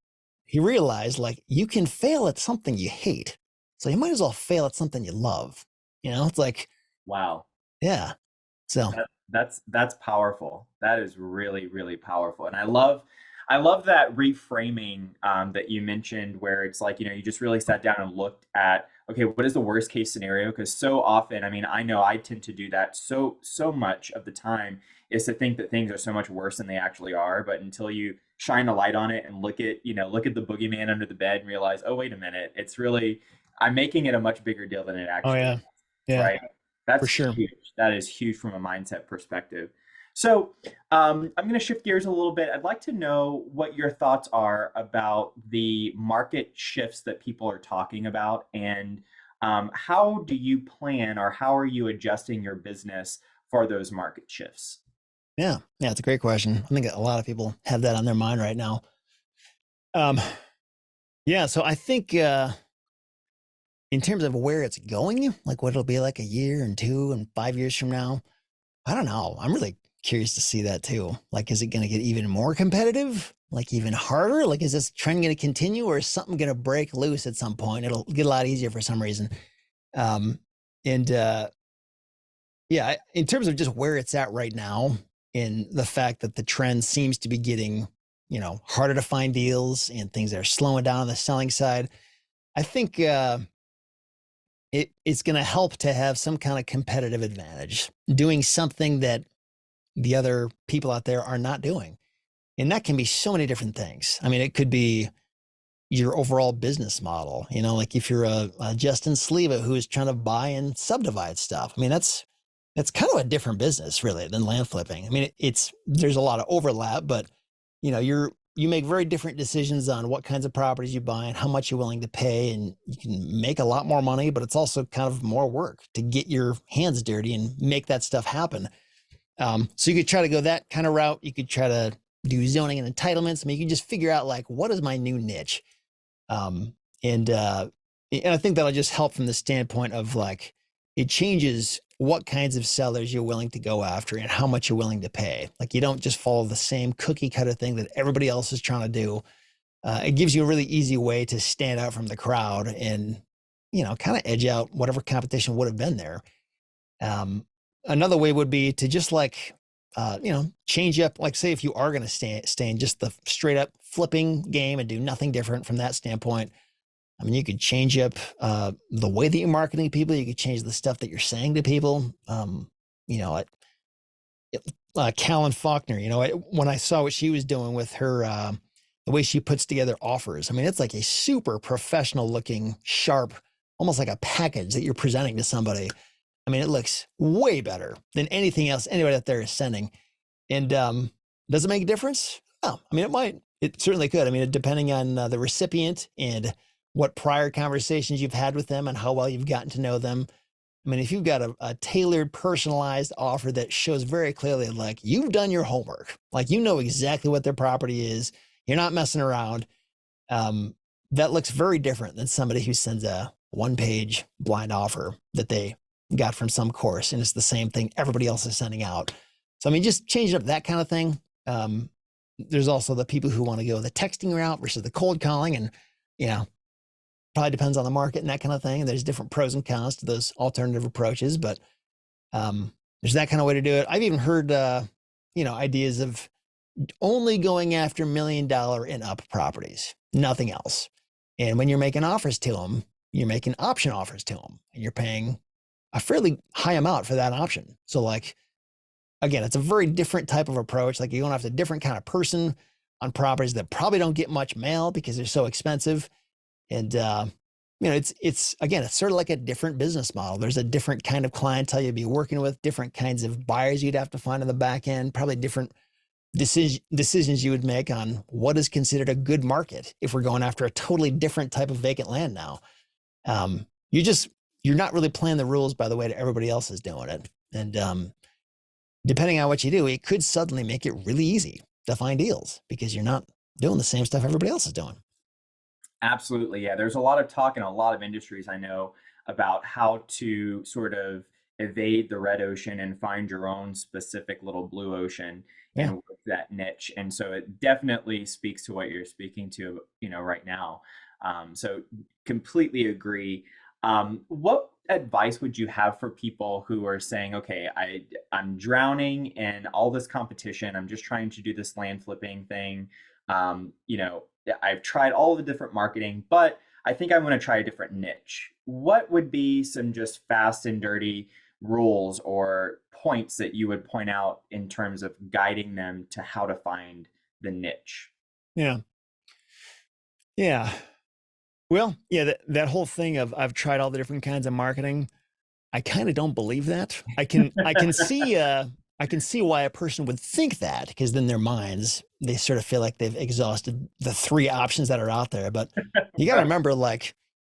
he realized like you can fail at something you hate. So you might as well fail at something you love. It's like, Wow. yeah. So That's powerful. That is really, really powerful. And I love that reframing that you mentioned, where it's like, you just really sat down and looked at, okay, what is the worst case scenario? Because so often, I mean, I know I tend to do that so much of the time, is to think that things are so much worse than they actually are. But until you shine a light on it and look at the boogeyman under the bed and realize, oh, wait a minute, it's really, I'm making it a much bigger deal than it oh actually yeah. is, Yeah, right? for That's sure. huge. That is huge from a mindset perspective. So I'm going to shift gears a little bit. I'd like to know what your thoughts are about the market shifts that people are talking about, and how do you plan, or how are you adjusting your business for those market shifts? Yeah. Yeah. It's a great question. I think a lot of people have that on their mind right now. Um, yeah. So I think, in terms of where it's going, like what it'll be like a year and 2 and 5 years from now, I don't know. I'm really curious to see that too. Like, is it going to get even more competitive? Like even harder? Like, is this trend going to continue, or is something going to break loose at some point? It'll get a lot easier for some reason. Um, and yeah, in terms of just where it's at right now, in the fact that the trend seems to be getting, harder to find deals and things that are slowing down on the selling side, I think it's going to help to have some kind of competitive advantage, doing something that the other people out there are not doing. And that can be so many different things. I mean, it could be your overall business model, like if you're a Justin Sleva who is trying to buy and subdivide stuff. I mean, that's kind of a different business really than land flipping. I mean, there's a lot of overlap, but you make very different decisions on what kinds of properties you buy and how much you're willing to pay, and you can make a lot more money, but it's also kind of more work to get your hands dirty and make that stuff happen. So you could try to go that kind of route. You could try to do zoning and entitlements. I mean, you can just figure out like, what is my new niche? Um, and I think that'll just help from the standpoint of like, it changes what kinds of sellers you're willing to go after and how much you're willing to pay. Like, you don't just follow the same cookie cutter thing that everybody else is trying to do. It gives you a really easy way to stand out from the crowd and, kind of edge out whatever competition would have been there. Another way would be to just like, change up, like say if you are going to stay in just the straight up flipping game and do nothing different from that standpoint. I mean, you could change up the way that you're marketing people. You could change the stuff that you're saying to people. You know, Callan Faulkner. When I saw what she was doing with her, the way she puts together offers, I mean, it's like a super professional looking, sharp, almost like a package that you're presenting to somebody. I mean, it looks way better than anything else anybody out there is sending. And does it make a difference? Oh, I mean, it might. It certainly could. I mean, depending on the recipient and what prior conversations you've had with them and how well you've gotten to know them. I mean, if you've got a tailored, personalized offer that shows very clearly, like you've done your homework, like you know exactly what their property is, you're not messing around. That looks very different than somebody who sends a one-page blind offer that they got from some course, and it's the same thing everybody else is sending out. So, I mean, just changing up that kind of thing. There's also the people who want to go the texting route versus the cold calling, and probably depends on the market and that kind of thing. And there's different pros and cons to those alternative approaches, but there's that kind of way to do it. I've even heard, ideas of only going after $1 million and up properties, nothing else. And when you're making offers to them, you're making option offers to them, and you're paying a fairly high amount for that option. So, like, again, it's a very different type of approach. Like, you're going after a different kind of person on properties that probably don't get much mail because they're so expensive. And, it's again, it's sort of like a different business model. There's a different kind of clientele you'd be working with, different kinds of buyers you'd have to find on the back end, probably different decisions you would make on what is considered a good market if we're going after a totally different type of vacant land now. You're not really playing the rules by the way that everybody else is doing it. And depending on what you do, it could suddenly make it really easy to find deals because you're not doing the same stuff everybody else is doing. Absolutely. Yeah. There's a lot of talk in a lot of industries I know about how to sort of evade the red ocean and find your own specific little blue ocean Yeah. and work that niche. And so it definitely speaks to what you're speaking to, right now. So completely agree. What advice would you have for people who are saying, okay, I'm drowning in all this competition. I'm just trying to do this land flipping thing. I've tried all the different marketing, but I think I'm going to try a different niche. What would be some just fast and dirty rules or points that you would point out in terms of guiding them to how to find the niche? Yeah. Yeah. Well, yeah, that whole thing of I've tried all the different kinds of marketing, I kind of don't believe that. I can see why a person would think that, because in their minds they sort of feel like they've exhausted the three options that are out there. But you got to remember, like,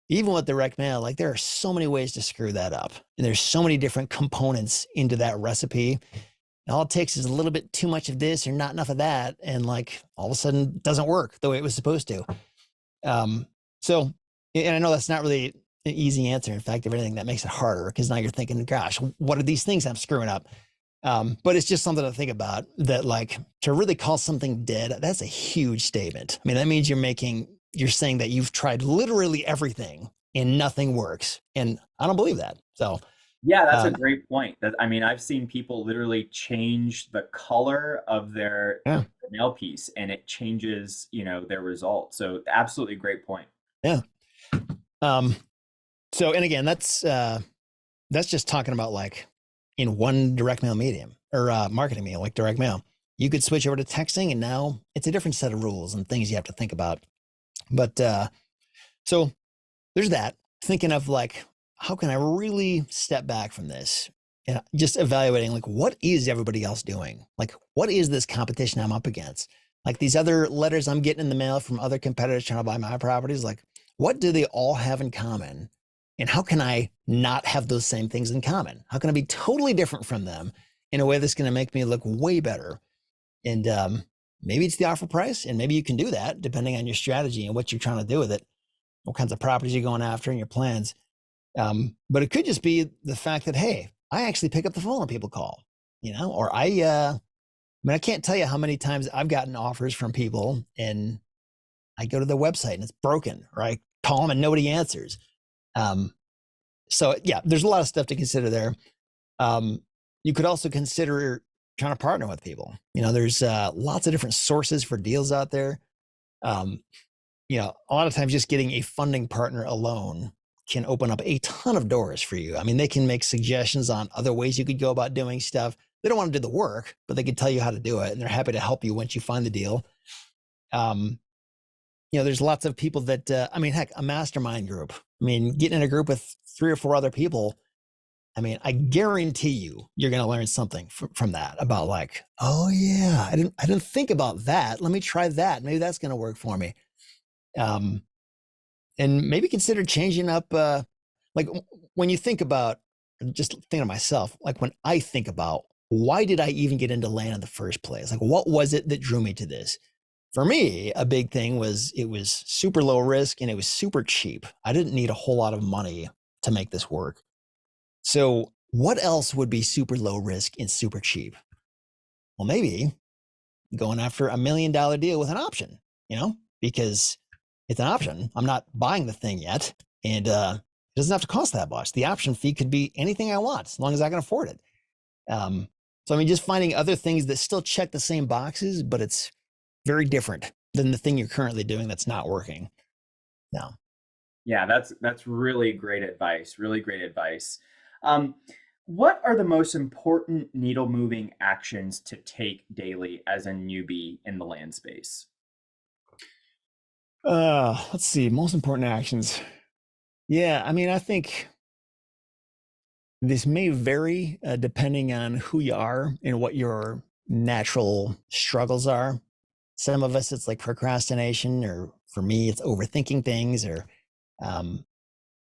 even with direct mail, like there are so many ways to screw that up, and there's so many different components into that recipe. And all it takes is a little bit too much of this or not enough of that, and like all of a sudden it doesn't work the way it was supposed to. So, and I know that's not really an easy answer. In fact, if anything, that makes it harder because now you're thinking, gosh, what are these things I'm screwing up? But it's just something to think about, that like to really call something dead, that's a huge statement. I mean, that means you're saying that you've tried literally everything and nothing works. And I don't believe that. So Yeah, that's a great point. I've seen people literally change the color of their yeah, mail piece and it changes, their result. So absolutely great point. yeah. So, and again, that's just talking about like in one direct mail medium or marketing mail, like direct mail. You could switch over to texting, and now it's a different set of rules and things you have to think about. But so there's that. Thinking of like, how can I really step back from this? And just evaluating like, what is everybody else doing? Like, what is this competition I'm up against? Like these other letters I'm getting in the mail from other competitors trying to buy my properties, like what do they all have in common? And how can I not have those same things in common? How can I be totally different from them in a way that's going to make me look way better? And maybe it's the offer price, and maybe you can do that depending on your strategy and what you're trying to do with it, what kinds of properties you're going after and your plans. But it could just be the fact that, hey, I actually pick up the phone when people call, or I can't tell you how many times I've gotten offers from people and I go to their website and it's broken, or I call them and nobody answers. So yeah, there's a lot of stuff to consider there. You could also consider trying to partner with people. There's lots of different sources for deals out there. A lot of times just getting a funding partner alone can open up a ton of doors for you. I mean, they can make suggestions on other ways you could go about doing stuff. they don't want to do the work, but they can tell you how to do it, and they're happy to help you once you find the deal. Um, there's lots of people that, heck, a mastermind group. I mean, getting in a group with 3 or 4 other people, I mean, I guarantee you're going to learn something from that about like, oh yeah, I didn't think about that. Let me try that. Maybe that's going to work for me. And maybe consider changing up, like when you think about, just thinking of myself, like when I think about why did I even get into land in the first place? Like, what was it that drew me to this? For me, a big thing was it was super low risk and it was super cheap. I didn't need a whole lot of money to make this work. So what else would be super low risk and super cheap? Well, maybe going after $1 million deal with an option, because it's an option. I'm not buying the thing yet. And it doesn't have to cost that much. The option fee could be anything I want as long as I can afford it. So, just finding other things that still check the same boxes, but it's very different than the thing you're currently doing that's not working. No. Yeah, that's really great advice. Really great advice. What are the most important needle moving actions to take daily as a newbie in the land space? Let's see. Most important actions. Yeah, I think this may vary depending on who you are and what your natural struggles are. Some of us, it's like procrastination, or for me, it's overthinking things, or,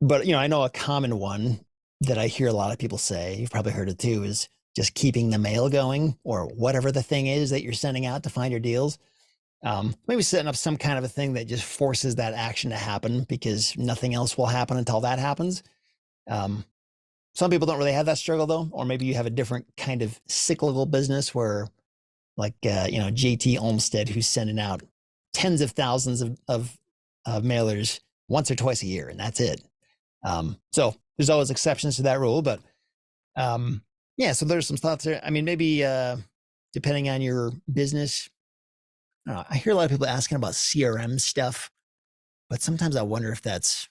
but I know a common one that I hear a lot of people say, you've probably heard it too, is just keeping the mail going, or whatever the thing is that you're sending out to find your deals. Maybe setting up some kind of a thing that just forces that action to happen because nothing else will happen until that happens. Some people don't really have that struggle though, or maybe you have a different kind of cyclical business where, like, JT Olmsted, who's sending out tens of thousands of mailers once or twice a year, and that's it. So there's always exceptions to that rule, but yeah, so there's some thoughts there. Maybe depending on your business, I hear a lot of people asking about CRM stuff, but sometimes I wonder if that's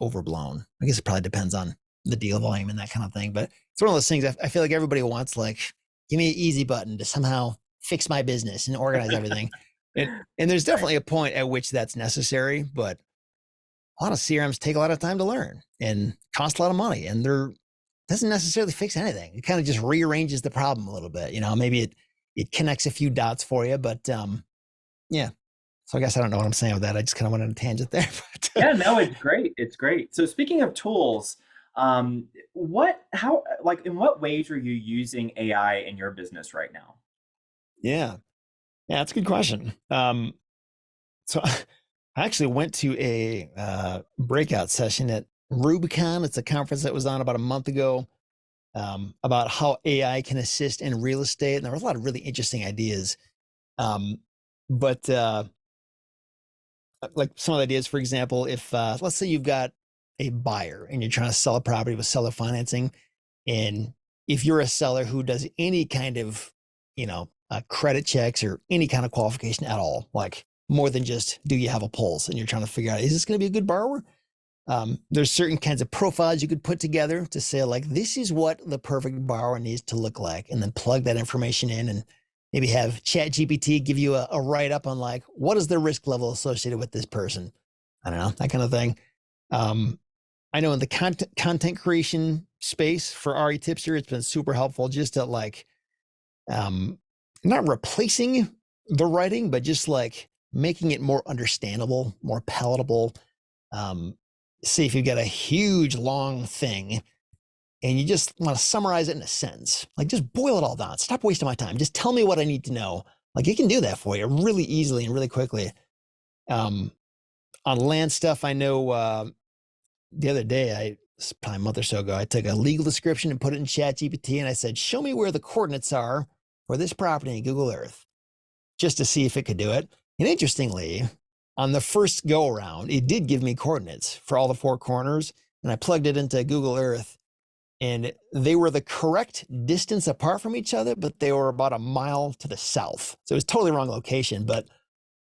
overblown. I guess it probably depends on the deal volume and that kind of thing, but it's one of those things I feel like everybody wants, like, give me an easy button to somehow fix my business and organize everything. And there's definitely a point at which that's necessary, but a lot of CRMs take a lot of time to learn and cost a lot of money, and they're doesn't necessarily fix anything. It kind of just rearranges the problem a little bit. Maybe it connects a few dots for you, but yeah. So I guess I don't know what I'm saying with that. I just kind of went on a tangent there. But, Yeah, no, it's great. It's great. So speaking of tools, in what ways are you using AI in your business right now? yeah, that's a good question. So I actually went to a breakout session at Rubicon. It's a conference that was on about a month ago, about how AI can assist in real estate. And there were a lot of really interesting ideas. But like some of the ideas, for example, if let's say you've got a buyer and you're trying to sell a property with seller financing, and if you're a seller who does any kind of, credit checks or any kind of qualification at all, like more than just do you have a pulse, and you're trying to figure out, is this going to be a good borrower? There's certain kinds of profiles you could put together to say, like, this is what the perfect borrower needs to look like, and then plug that information in, and maybe have ChatGPT give you a write-up on, like, what is the risk level associated with this person? I don't know, that kind of thing. I know in the content creation space for RE Tipster, it's been super helpful just to, like, not replacing the writing, but just like making it more understandable, more palatable. See if you've got a huge long thing and you just want to summarize it in a sentence, like, just boil it all down. Stop wasting my time. Just tell me what I need to know. Like, it can do that for you really easily and really quickly. On land stuff, I know the other day, probably a month or so ago, I took a legal description and put it in ChatGPT, and I said, show me where the coordinates are for this property in Google Earth, just to see if it could do it. And interestingly, on the first go around, it did give me coordinates for all the 4 corners, and I plugged it into Google Earth, and they were the correct distance apart from each other, but they were about a mile to the south. So it was totally wrong location, but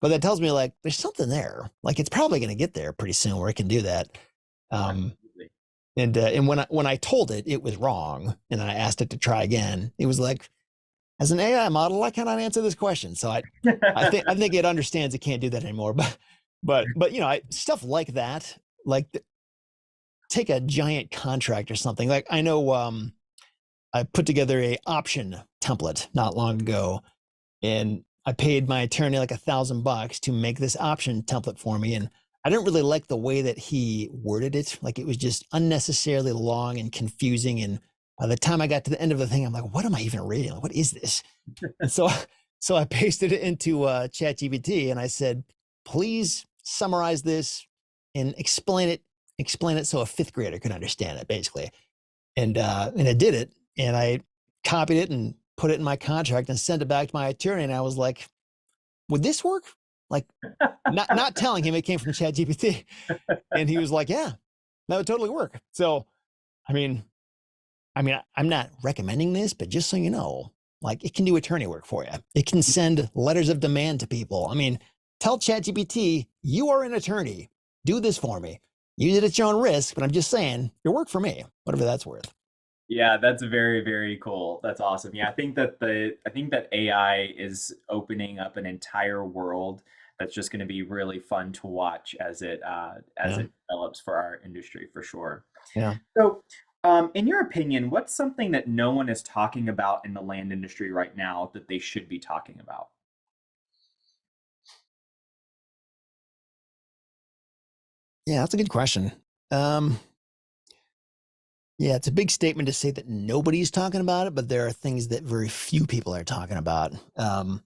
that tells me, like, there's something there. Like, it's probably going to get there pretty soon where it can do that. And when I told it it was wrong, and I asked it to try again, it was like, as an AI model, I cannot answer this question. So I think it understands it can't do that anymore. But stuff like that, like take a giant contract or something. Like I know I put together a option template not long ago, and I paid my attorney like $1,000 to make this option template for me. And I didn't really like the way that he worded it. Like it was just unnecessarily long and confusing. And by the time I got to the end of the thing, I'm like, what am I even reading? What is this? And so I pasted it into ChatGPT and I said, please summarize this and explain it so a fifth grader could understand it, basically. And it did it. And I copied it and put it in my contract and sent it back to my attorney. And I was like, would this work? Like not telling him it came from ChatGPT. And he was like, yeah, that would totally work. So, I mean, I'm not recommending this, but just so you know, like it can do attorney work for you. It can send letters of demand to people. I mean, tell ChatGPT, you are an attorney. Do this for me. Use it at your own risk, but I'm just saying, your work for me, whatever that's worth. Yeah, that's very, very cool. That's awesome. Yeah, I think that AI is opening up an entire world that's just going to be really fun to watch as Yeah. it develops for our industry for sure. Yeah. So, in your opinion, what's something that no one is talking about in the land industry right now that they should be talking about? Yeah, that's a good question. Um, yeah, it's a big statement to say that nobody's talking about it, but there are things that very few people are talking about. I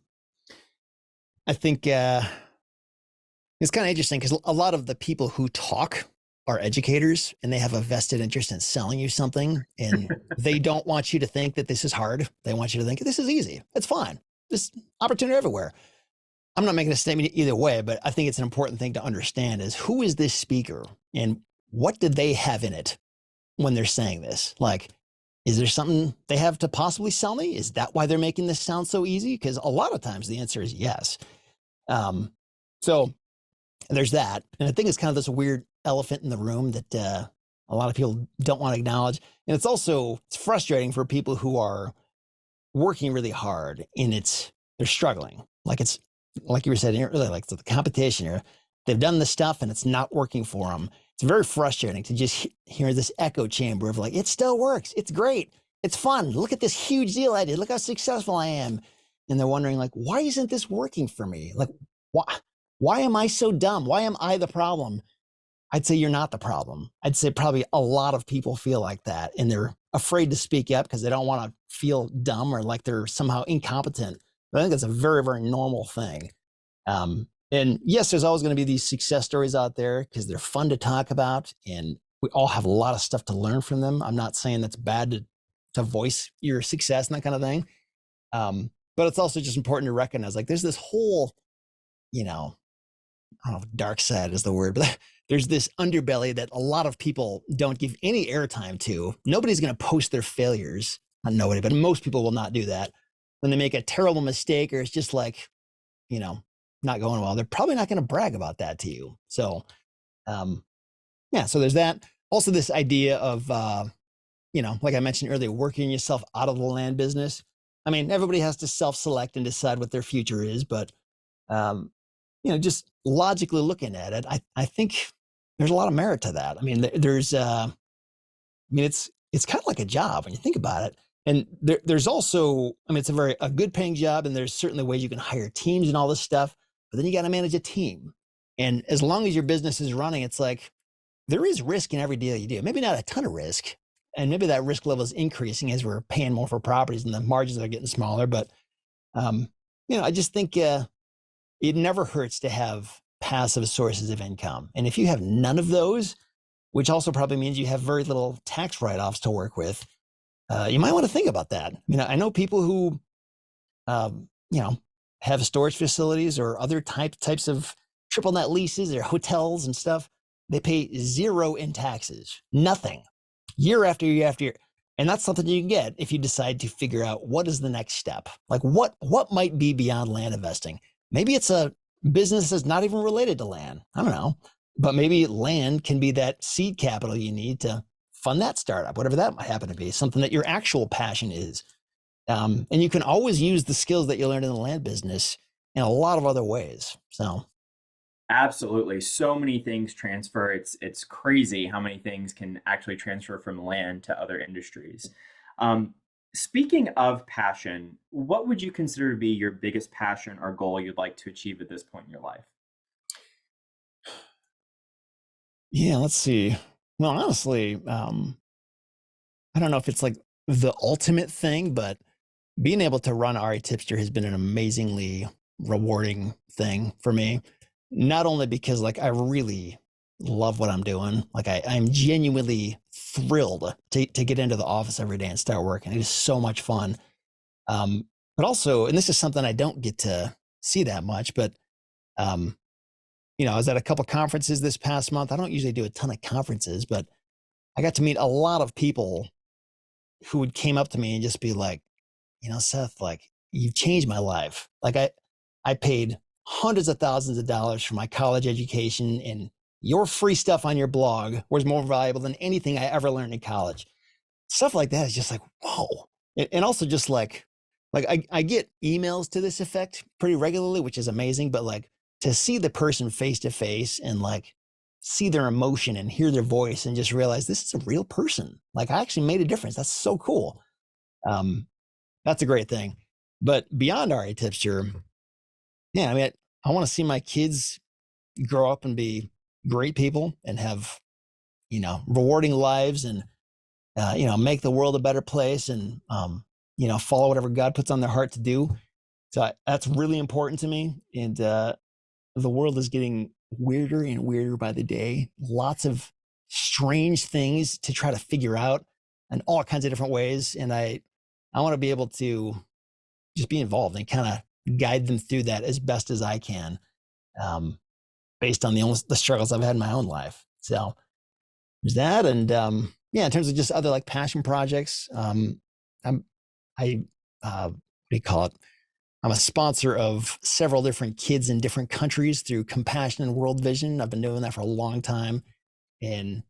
think it's kind of interesting because a lot of the people who talk are educators and they have a vested interest in selling you something. And they don't want you to think that this is hard. They want you to think this is easy. It's fine. There's opportunity everywhere. I'm not making a statement either way, but I think it's an important thing to understand is who is this speaker and what did they have in it when they're saying this? Like, is there something they have to possibly sell me? Is that why they're making this sound so easy? Because a lot of times the answer is yes. So there's that. And I think it's kind of this weird elephant in the room that a lot of people don't want to acknowledge. And it's frustrating for people who are working really hard and they're struggling. Like you were saying earlier, like the competition here, they've done this stuff and it's not working for them. It's very frustrating to just hear this echo chamber of like, it still works. It's great. It's fun. Look at this huge deal I did. Look how successful I am. And they're wondering like, why isn't this working for me? Like, why am I so dumb? Why am I the problem? I'd say you're not the problem. I'd say probably a lot of people feel like that and they're afraid to speak up because they don't want to feel dumb or like they're somehow incompetent. But I think that's a very, very normal thing. And yes, there's always going to be these success stories out there because they're fun to talk about and we all have a lot of stuff to learn from them. I'm not saying that's bad to voice your success and that kind of thing. But it's also just important to recognize like there's this whole, I don't know if dark side is the word, but there's this underbelly that a lot of people don't give any airtime to. Nobody's going to post their failures. Not nobody, but most people will not do that. When they make a terrible mistake or it's just like, not going well, they're probably not going to brag about that to you. So, yeah, so there's that. Also, this idea of, like I mentioned earlier, working yourself out of the land business. I mean, everybody has to self-select and decide what their future is, but just logically looking at it, I think there's a lot of merit to that. I mean, it's kind of like a job when you think about it. And there's also, it's a good paying job, and there's certainly ways you can hire teams and all this stuff, but then you got to manage a team. And as long as your business is running, it's like there is risk in every deal you do. Maybe not a ton of risk, and maybe that risk level is increasing as we're paying more for properties and the margins are getting smaller. But I just think it never hurts to have passive sources of income. And if you have none of those, which also probably means you have very little tax write-offs to work with, you might want to think about that. I know people who, have storage facilities or other types of triple net leases or hotels and stuff. They pay zero in taxes, nothing, year after year after year. And that's something you can get if you decide to figure out what is the next step. Like what might be beyond land investing. Maybe it's a business that's not even related to land. I don't know. But maybe land can be that seed capital you need to fund that startup, whatever that might happen to be, something that your actual passion is. And you can always use the skills that you learned in the land business in a lot of other ways. So Absolutely. So many things transfer. It's crazy how many things can actually transfer from land to other industries. Um, Speaking of passion, what would you consider to be your biggest passion or goal you'd like to achieve at this point in your life? yeah, let's see. Well, honestly, I don't know if it's like the ultimate thing, but being able to run RA Tipster has been an amazingly rewarding thing for me. Not only because like I really love what I'm doing, like I'm genuinely thrilled to get into the office every day and start working. It is so much fun. But also, and this is something I don't get to see that much, but um, I was at a couple conferences this past month. I don't usually do a ton of conferences, but I got to meet a lot of people who would came up to me and just be like, Seth, like you've changed my life. Like I paid hundreds of thousands of dollars for my college education, and your free stuff on your blog was more valuable than anything I ever learned in college. Stuff like that is just like, whoa. And also just like I get emails to this effect pretty regularly, which is amazing, but like to see the person face to face and like see their emotion and hear their voice and just realize this is a real person. Like I actually made a difference. That's so cool. Um, that's a great thing. But beyond RA Tipster, yeah, I mean, I want to see my kids grow up and be great people and have, rewarding lives and, make the world a better place and, follow whatever God puts on their heart to do. So that's really important to me. And the world is getting weirder and weirder by the day. Lots of strange things to try to figure out in all kinds of different ways. And I want to be able to just be involved and kind of guide them through that as best as I can, um, based on the struggles I've had in my own life. So there's that, and yeah, in terms of just other like passion projects, I'm I what do you call it? I'm a sponsor of several different kids in different countries through Compassion and World Vision. I've been doing that for a long time, and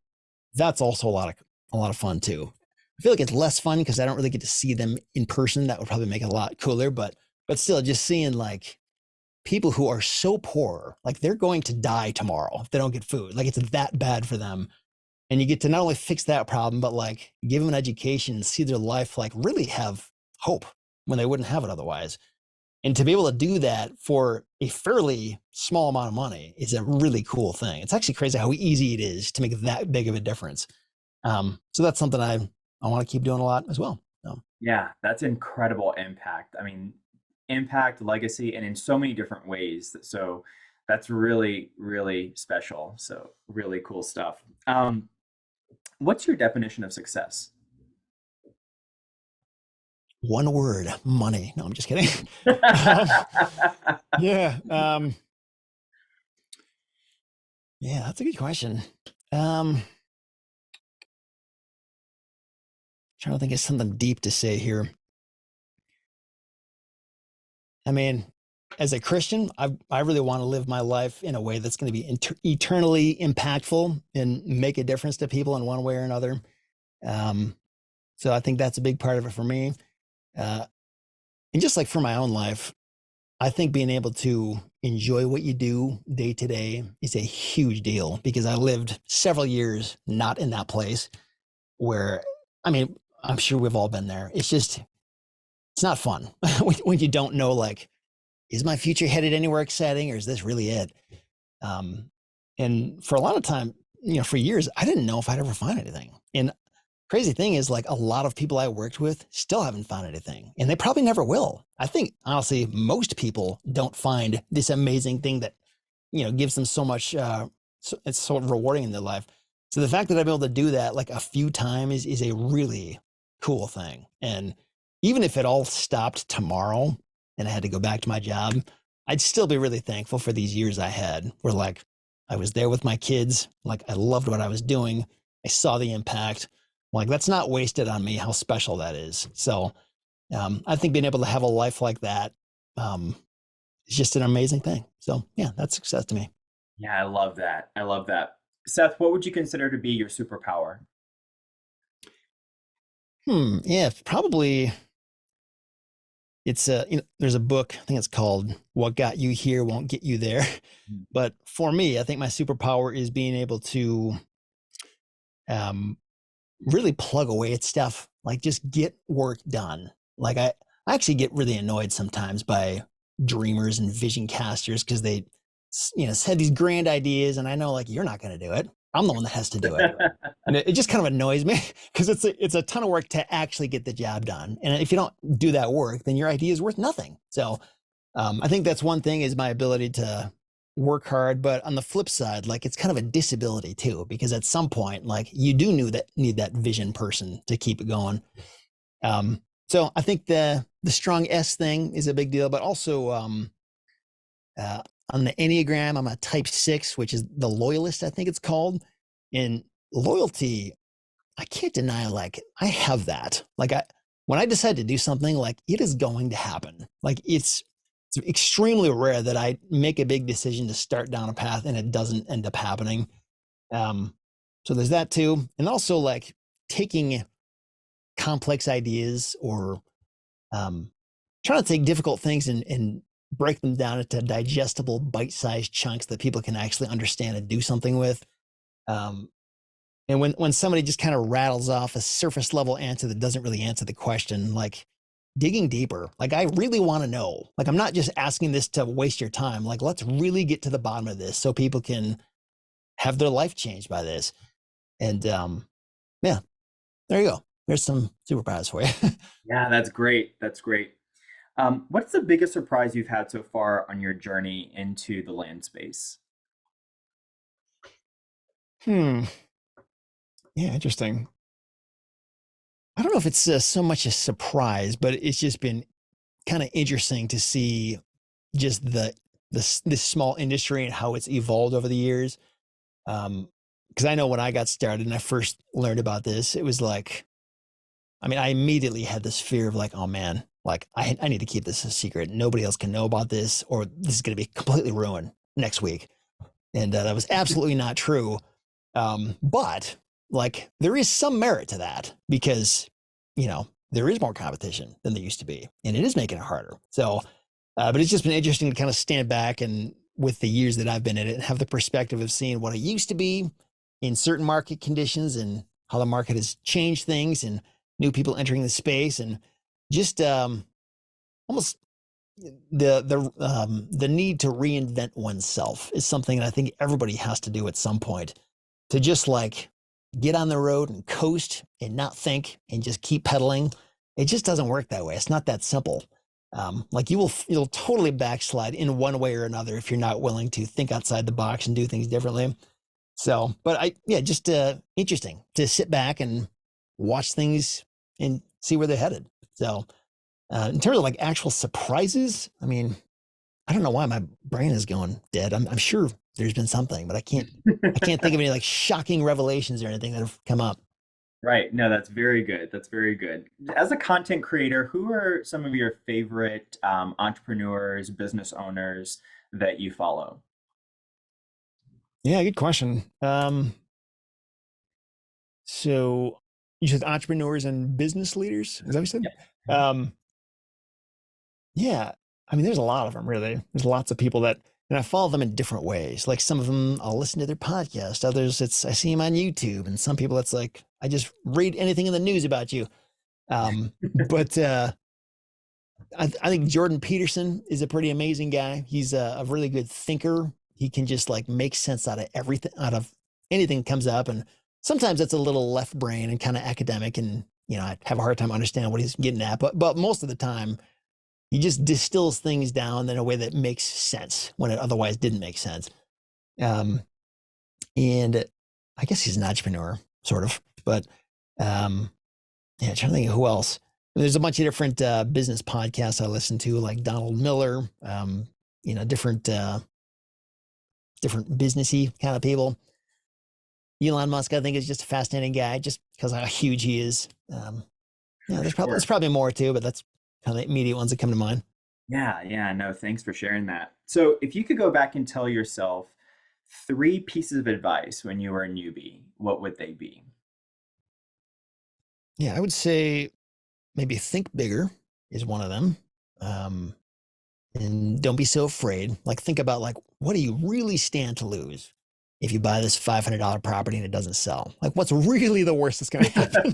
that's also a lot of fun too. I feel like it's less fun because I don't really get to see them in person. That would probably make it a lot cooler, but still, just seeing like people who are so poor, like they're going to die tomorrow if they don't get food. Like it's that bad for them, and you get to not only fix that problem, but like give them an education, see their life like really have hope when they wouldn't have it otherwise. And to be able to do that for a fairly small amount of money is a really cool thing. It's actually crazy how easy it is to make that big of a difference. So that's something I want to keep doing a lot as well. So, Yeah, that's incredible impact. I mean, impact, legacy, and in so many different ways. So that's really, really special. So really cool stuff. What's your definition of success? one word, money. No, I'm just kidding. um, yeah. Yeah, that's a good question. Um, Trying to think of something deep to say here. I mean, as a Christian, I really want to live my life in a way that's going to be eternally impactful and make a difference to people in one way or another. Um, so I think that's a big part of it for me. Uh, and just like for my own life, I think being able to enjoy what you do day to day is a huge deal because I lived several years not in that place where, I mean, I'm sure we've all been there. It's not fun when you don't know, like, is my future headed anywhere exciting or is this really it? Um, and for a lot of time, for years, I didn't know if I'd ever find anything. And crazy thing is, like, a lot of people I worked with still haven't found anything, and they probably never will. I think honestly, most people don't find this amazing thing that gives them so much. It's so rewarding in their life. So the fact that I'm able to do that like a few times is a really cool thing. And even if it all stopped tomorrow and I had to go back to my job, I'd still be really thankful for these years I had where like I was there with my kids. Like I loved what I was doing. I saw the impact. Like that's not wasted on me, how special that is. So I think being able to have a life like that is just an amazing thing. So yeah, that's success to me. Yeah, I love that. I love that. Seth, what would you consider to be your superpower? Yeah, probably it's a, there's a book, I think it's called What Got You Here Won't Get You There. Mm. But for me, I think my superpower is being able to um, really plug away at stuff, like just get work done. Like I actually get really annoyed sometimes by dreamers and vision casters because they, had these grand ideas, and I know like you're not going to do it. I'm the one that has to do it, and it just kind of annoys me because it's a ton of work to actually get the job done. And if you don't do that work, then your idea is worth nothing. So I think that's one thing, is my ability to work hard. But on the flip side, like it's kind of a disability too, because at some point, like you do need that vision person to keep it going. So I think the strong S thing is a big deal, but also uh, on the Enneagram, I'm a type 6, which is the loyalist, I think it's called. And loyalty, I can't deny, like I have that. Like when I decide to do something, like it is going to happen. Like it's extremely rare that I make a big decision to start down a path and it doesn't end up happening. Um, so there's that too. And also like taking complex ideas, or um, trying to take difficult things and break them down into digestible bite-sized chunks that people can actually understand and do something with. Um, and when somebody just kind of rattles off a surface level answer that doesn't really answer the question, like digging deeper, like I really want to know. Like I'm not just asking this to waste your time. Like let's really get to the bottom of this so people can have their life changed by this. And yeah, there you go. There's some superpowers for you. Yeah, that's great. That's great. What's the biggest surprise you've had so far on your journey into the land space? Hmm. Yeah, interesting. I don't know if it's so much a surprise, but it's just been kind of interesting to see just this small industry and how it's evolved over the years. Because I know when I got started and I first learned about this, it was like, I mean, I immediately had this fear of like, oh man, like I need to keep this a secret. Nobody else can know about this, or this is going to be completely ruined next week. And that was absolutely not true. But like there is some merit to that, because there is more competition than there used to be, and it is making it harder. So, but it's just been interesting to kind of stand back and with the years that I've been in it, and have the perspective of seeing what it used to be in certain market conditions and how the market has changed things, and new people entering the space, and just almost the need to reinvent oneself is something that I think everybody has to do at some point, to just like get on the road and coast and not think and just keep pedaling. It just doesn't work that way. It's not that simple. Like you'll totally backslide in one way or another if you're not willing to think outside the box and do things differently. So, but just interesting to sit back and watch things and see where they're headed. So, in terms of like actual surprises, I mean, I don't know why my brain is going dead. I'm sure there's been something, but I can't think of any like shocking revelations or anything that have come up. Right. No, that's very good. That's very good. As a content creator, who are some of your favorite entrepreneurs, business owners that you follow? Yeah, good question. So you said entrepreneurs and business leaders. Is that what you said? Yep. Mhm. Um, yeah, I mean, there's a lot of them really. There's lots of people that, and I follow them in different ways. Like some of them, I'll listen to their podcast. Others, I see them on YouTube, and some people, it's like I just read anything in the news about you. But I think Jordan Peterson is a pretty amazing guy. He's a really good thinker. He can just like make sense out of everything, out of anything that comes up. And sometimes it's a little left brain and kind of academic, and I have a hard time understanding what he's getting at. But most of the time, he just distills things down in a way that makes sense when it otherwise didn't make sense. Um, and I guess he's an entrepreneur, sort of. But yeah, trying to think of who else. There's a bunch of different business podcasts I listen to, like Donald Miller, different different businessy kind of people. Elon Musk, I think, is just a fascinating guy, just because of how huge he is. Yeah, For there's sure. probably more too, but that's kind of the immediate ones that come to mind. Yeah, yeah, no, thanks for sharing that. So, if you could go back and tell yourself three pieces of advice when you were a newbie, what would they be? Yeah, I would say maybe think bigger is one of them. Um, and don't be so afraid. Like think about like what do you really stand to lose if you buy this $500 property and it doesn't sell? Like what's really the worst that's going to happen?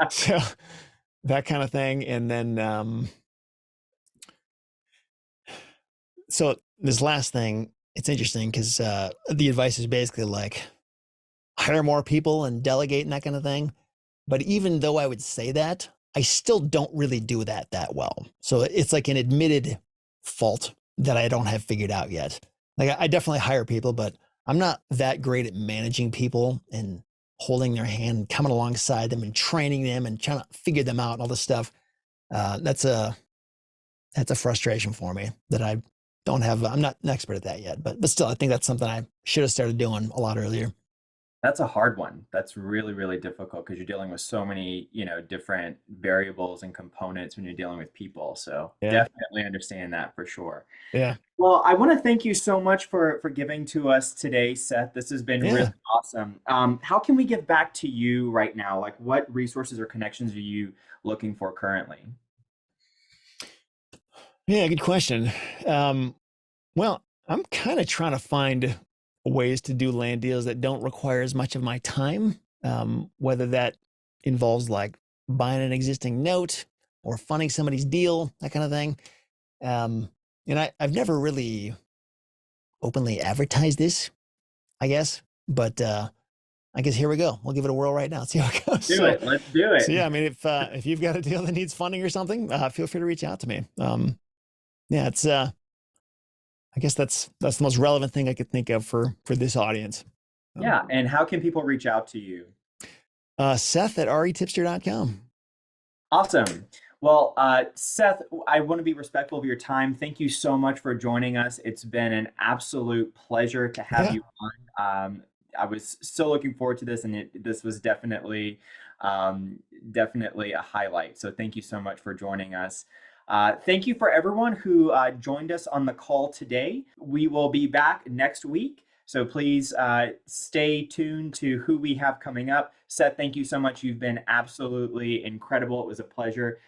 So that kind of thing. And then so this last thing, it's interesting because the advice is basically like hire more people and delegate and that kind of thing. But even though I would say that, I still don't really do that well. So it's like an admitted fault that I don't have figured out yet. Like I definitely hire people, but I'm not that great at managing people and holding their hand, and coming alongside them and training them and trying to figure them out and all this stuff. That's a frustration for me that I don't have. I'm not an expert at that yet, but still, I think that's something I should have started doing a lot earlier. That's a hard one. That's really, really difficult because you're dealing with so many, different variables and components when you're dealing with people. So Yeah, definitely understand that for sure. yeah, Well, I want to thank you so much for giving to us today, Seth. This has been really yeah, awesome. How can we give back to you right now? Like, what resources or connections are you looking for currently? yeah. Good question. Um, well, I'm kind of trying to find ways to do land deals that don't require as much of my time, whether that involves like buying an existing note or funding somebody's deal, that kind of thing. Um, and I've never really openly advertised this, I guess, but I guess here we go. We'll give it a whirl right now. See how it goes. Do it. Let's do So it. yeah, I mean, if you've got a deal that needs funding or something, feel free to reach out to me. Yeah, it's I guess that's the most relevant thing I could think of for this audience. Yeah. And how can people reach out to you? Seth at retipster.com. Awesome. Well, Seth, I want to be respectful of your time. Thank you so much for joining us. It's been an absolute pleasure to have Yeah. you on. I was so looking forward to this, and this was definitely a highlight. So thank you so much for joining us. Thank you for everyone who joined us on the call today. We will be back next week. So please stay tuned to who we have coming up. Seth, thank you so much. You've been absolutely incredible. It was a pleasure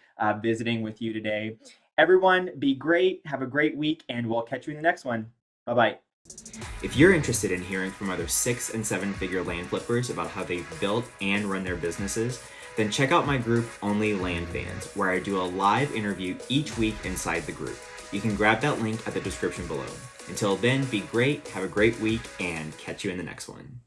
visiting with you today. Everyone, be great. Have a great week, and we'll catch you in the next one. Bye bye. If you're interested in hearing from other 6 and 7 figure land flippers about how they've built and run their businesses, then check out my group OnlyLandFans, where I do a live interview each week inside the group. You can grab that link at the description below. Until then, be great, have a great week, and catch you in the next one.